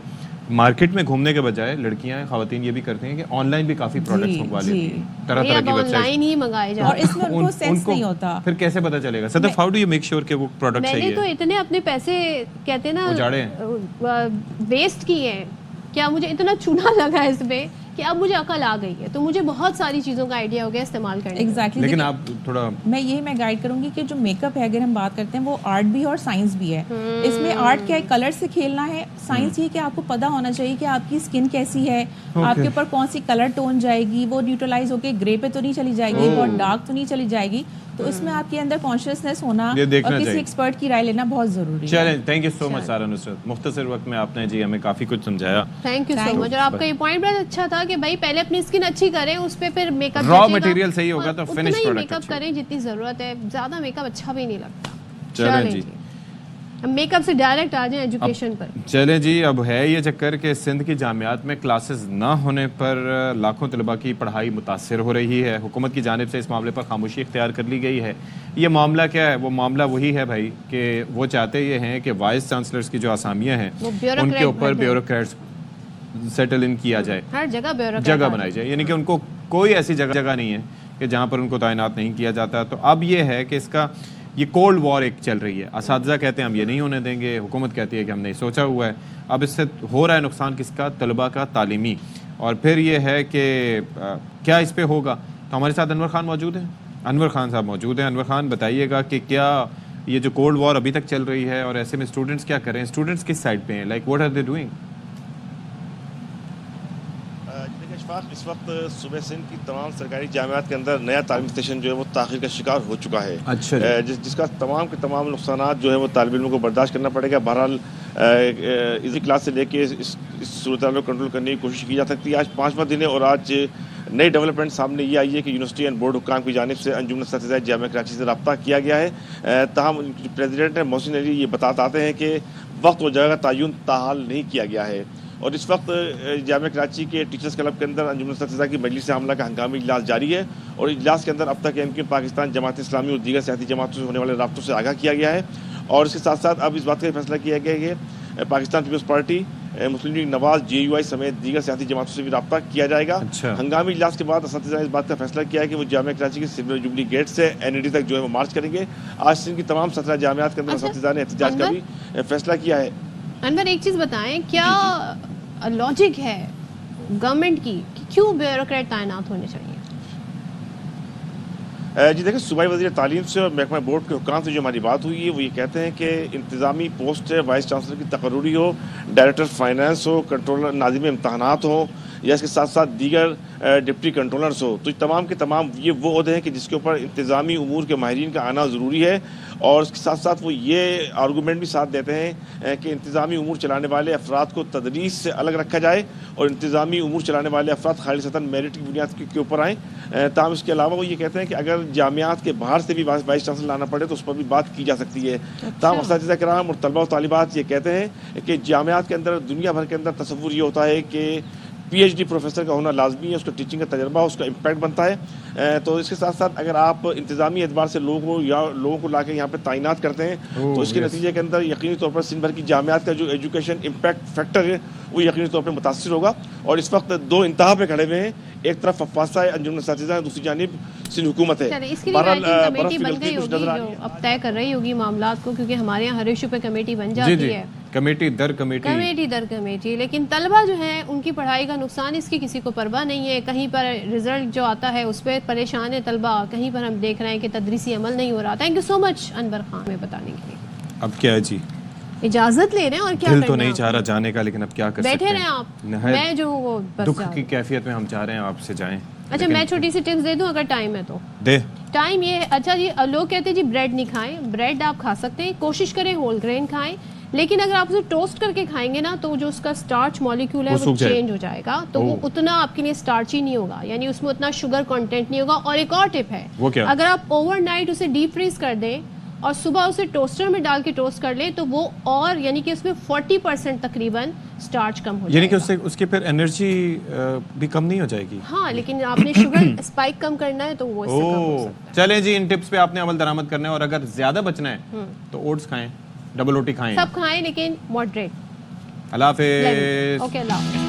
مارکیٹ میں گھومنے کے بجائے لڑکیاں خواتین یہ بھی کرتے ہیں کہ آن لائن بھی کافی پروڈکٹس منگوا لیتی ہیں, طرح طرح کی ویب سائٹ ہی منگائے جاتے ہیں, اور اس میں ان کو سینس نہیں ہوتا. پھر کیسے پتہ چلے گا Sadaf, how do you make sure کہ وہ پروڈکٹ صحیح ہے؟ میں نے تو اتنے اپنے پیسے کہتے ہیں نا ویسٹ کیے ہیں, کیا مجھے اتنا چونا لگا اس پہ کہ اب مجھے عقل آ گئی ہے, تو مجھے بہت ساری چیزوں کا آئیڈیا ہو گیا استعمال کرنے. ایگزیکٹلی. لیکن آپ تھوڑا میں گائیڈ کروں گی کہ جو میک اپ ہے اگر ہم بات کرتے ہیں وہ آرٹ بھی اور سائنس بھی ہے. اس میں آرٹ کیا ہے, کلر سے کھیلنا ہے. سائنس یہ کہ آپ کو پتہ ہونا چاہیے کہ آپ کی اسکن کیسی ہے, آپ کے اوپر کون سی کلر ٹون جائے گی, وہ نیوٹرلائز ہو کے گرے پہ تو نہیں چلی جائے گی, بہت ڈارک تو نہیں چلی جائے گی. تو اس میں آپ کے اندر کانشیسنیس ہونا اور کسی ایکسپرٹ کی رائے لینا بہت ضروری ہے. چلیں, تھینک یو سو مچ سارا نصرت, مختصر وقت میں آپ نے جی ہمیں کافی کچھ سمجھایا. تھینک یو سو مچ. اور آپ کا یہ پوائنٹ بہت اچھا تھا کہ بھائی پہلے اپنی اسکن اچھی کریں, اس پہ پھر میک اپ را مٹیریل صحیح ہوگا تو فنش پروڈکٹ میک اپ کریں جتنی ضرورت ہے, زیادہ میک اپ اچھا بھی نہیں لگتا. چلیں جی, میک اپ سے ڈائریکٹ آ جائیں ایجوکیشن پر. چلیں جی, اب ہے یہ چکر کہ سندھ کی جامعات میں کلاسز نہ ہونے پر لاکھوں طلباء کی پڑھائی متاثر ہو رہی ہے. حکومت کی جانب سے اس معاملے پر خاموشی اختیار کر لی گئی ہے. یہ معاملہ کیا ہے؟ وہ معاملہ وہی ہے بھائی کہ وہ چاہتے یہ ہیں کہ وائس چانسلرز کی جو اسامیاں ہیں ان کے اوپر بیوروکریٹس سیٹل ان کیا جائے, ہر جگہ بنائی جائے. یعنی کہ ان کو کوئی ایسی جگہ نہیں ہے کہ جہاں پر ان کو تعینات نہیں کیا جاتا. تو اب یہ ہے کہ اس کا یہ کولڈ وار ایک چل رہی ہے. اساتذہ کہتے ہیں ہم یہ نہیں ہونے دیں گے, حکومت کہتی ہے کہ ہم نے سوچا ہوا ہے. اب اس سے ہو رہا ہے نقصان کس کا؟ طلباء کا, تعلیمی. اور پھر یہ ہے کہ کیا اس پہ ہوگا. تو ہمارے ساتھ انور خان موجود ہیں. انور خان صاحب موجود ہیں. انور خان بتائیے گا کہ کیا یہ جو کولڈ وار ابھی تک چل رہی ہے اور ایسے میں اسٹوڈنٹس کیا کریں, اسٹوڈنٹس کس سائڈ پہ ہیں, like what are they doing? اس وقت صوبہ سندھ کی تمام سرکاری جامعات کے اندر نیا تعلیمی سیشن جو ہے وہ تاخیر کا شکار ہو چکا ہے. اچھا. جس کا تمام کے تمام نقصانات جو ہے وہ طالب علموں کو برداشت کرنا پڑے گا. بہرحال ایزی کلاس سے لے کے اس صورتحال کو کنٹرول کرنے کی کوشش کی جا سکتی ہے. آج 5واں دن ہے اور آج نئی ڈیولپمنٹ سامنے یہ آئی ہے کہ یونیورسٹی اینڈ بورڈ حکام کی جانب سے انجمن اساتذہ جامعہ کراچی سے رابطہ کیا گیا ہے. تاہم پریزیڈنٹ ہیں محسن علی یہ بتاتے ہیں کہ وقت و جگہ کا تعین تاحال نہیں کیا گیا ہے. اور اس وقت جامعہ کراچی کے ٹیچرز کلب کے اندر انجمن اساتذہ کی مجلس عاملہ کا ہنگامی اجلاس جاری ہے. اور اجلاس کے اندر اب تک ایم کیو پاکستان, جماعت اسلامی اور دیگر سیاسی جماعتوں سے ہونے والے رابطوں سے آگاہ کیا گیا ہے. اور اس کے ساتھ ساتھ اب اس بات کا فیصلہ کیا گیا کہ پاکستان پیپلز پارٹی, مسلم لیگ نواز, JUI سمیت دیگر سیاسی جماعتوں سے بھی رابطہ کیا جائے گا. ہنگامی اجلاس کے بعد اساتذہ نے اس بات کا فیصلہ کیا ہے کہ وہ جامعہ کراچی کے سلور جوبلی گیٹ سے NAD تک جو ہے وہ مارچ کریں گے. آج سندھ کی تمام 17 جامعات کے اندر اساتذہ نے احتجاج کا بھی فیصلہ کیا ہے. انور ایک چیز بتائیں, کیا لاجک ہے گورنمنٹ کی کہ کیوں بیوروکریٹ تعینات ہونے چاہیے؟ جی دیکھیں, صوبائی وزیر تعلیم سے اور محکمہ بورڈ کے حکام سے جو ہماری بات ہوئی ہے وہ یہ کہتے ہیں کہ انتظامی پوسٹ ہے, وائس چانسلر کی تقرری ہو, ڈائریکٹر فائنانس ہو, کنٹرولر ناظم امتحانات ہوں یا اس کے ساتھ ساتھ دیگر ڈپٹی کنٹرولرز ہو, تو تمام کے تمام یہ وہ عہدے ہیں کہ جس کے اوپر انتظامی امور کے ماہرین کا آنا ضروری ہے. اور اس کے ساتھ ساتھ وہ یہ آرگومنٹ بھی ساتھ دیتے ہیں کہ انتظامی امور چلانے والے افراد کو تدریس سے الگ رکھا جائے اور انتظامی امور چلانے والے افراد خالصتاً میرٹ کی بنیاد کے اوپر آئیں. تاہم اس کے علاوہ وہ یہ کہتے ہیں کہ اگر جامعات کے باہر سے بھی وائس چانسلر لانا پڑے تو اس پر بھی بات کی جا سکتی ہے. تاہم اساتذہ کرام اور طلباء و طالبات یہ کہتے ہیں کہ جامعات کے اندر دنیا بھر کے اندر تصور یہ ہوتا ہے کہ PhD پروفیسر کا ہونا لازمی ہے, اس کا ٹیچنگ کا تجربہ, اس کا امپیکٹ بنتا ہے. تو اس کے ساتھ ساتھ اگر آپ انتظامی اعتبار سے لوگوں کو لا کے یہاں پہ تعینات کرتے ہیں تو اس کے نتیجے کے اندر یقینی طور پر سندھ بھر کی جامعات کا جو ایجوکیشن امپیکٹ فیکٹر ہے وہ یقینی طور پر متاثر ہوگا. اور اس وقت دو انتہا پہ کھڑے ہوئے ہیں, ایک طرف ففاسہ ہے انجمن اساتذہ ہے, دوسری جانب سندھ حکومت ہے. اس کے لیے کمیٹی بن گئی ہوگی جو اب طے کر رہی ہوگی معاملات کو, کیونکہ ہمارے یہاں ہر ایشو پہ کمیٹی بن جاتی ہے, کمیٹی در کمیٹی. لیکن طلبہ جو ہیں ان کی پڑھائی کا نقصان اس کی کسی کو پرواہ نہیں ہے. کہیں پر رزلٹ جو آتا ہے اس پہ پریشان ہے طلبہ, کہیں پر ہم دیکھ رہے ہیں کہ تدریسی عمل نہیں ہو رہا. تھینک یو سو مچ انور خان میں بتانے کے لیے. اب کیا ہے جی, اجازت لے رہے ہیں اور کیا دل تو نہیں چاہ رہا جانے کا, لیکن اب کیا کر سکتے ہیں. بیٹھے رہیں آپ, میں جو ہوں وہ دکھ کی کیفیت میں ہم چاہ رہے ہیں آپ سے جائیں. اچھا میں چھوٹی سی ٹپس دے دوں اگر ٹائم ہے تو دے. ٹائم یہ ہے, اچھا جی لوگ کہتے ہیں جی بریڈ نہیں کھائیں, بریڈ آپ کھا سکتے ہیں, کوشش کریں ہول گرین کھائیں, لیکن اگر آپ اسے ٹوسٹ کر کے کھائیں گے نا تو جو اس کا سٹارچ مالیکیول ہے وہ چینج ہو جائے گا, تو وہ اتنا آپ کے لیے سٹارچی نہیں ہوگا, یعنی اس میں اتنا شوگر کنٹینٹ نہیں ہوگا. اور ایک اور ٹپ ہے, اگر آپ اوور نائٹ اسے ڈیپ فریز کر دیں اور صبح اسے ٹوسٹر میں ڈال کے ٹوسٹ کر لیں تو وہ اور یعنی کہ اس میں 40% تقریباً سٹارچ کم ہو جائے گا, یعنی کہ اس کے پھر انرجی بھی کم نہیں ہو جائے گی. ہاں لیکن آپ نے شوگر اسپائک کم کرنا ہے تو وہ اس سے کم ہو سکتا ہے. چلیں جی, ان ٹپس پہ آپ نے عمل درآمد کرنا ہے, اور اگر زیادہ بچنا ہے تو اوٹس کھائیں, ڈبل روٹی کھائیں, سب کھائیں لیکن ماڈریٹ. اللہ حافظ. اوکے اللہ حافظ.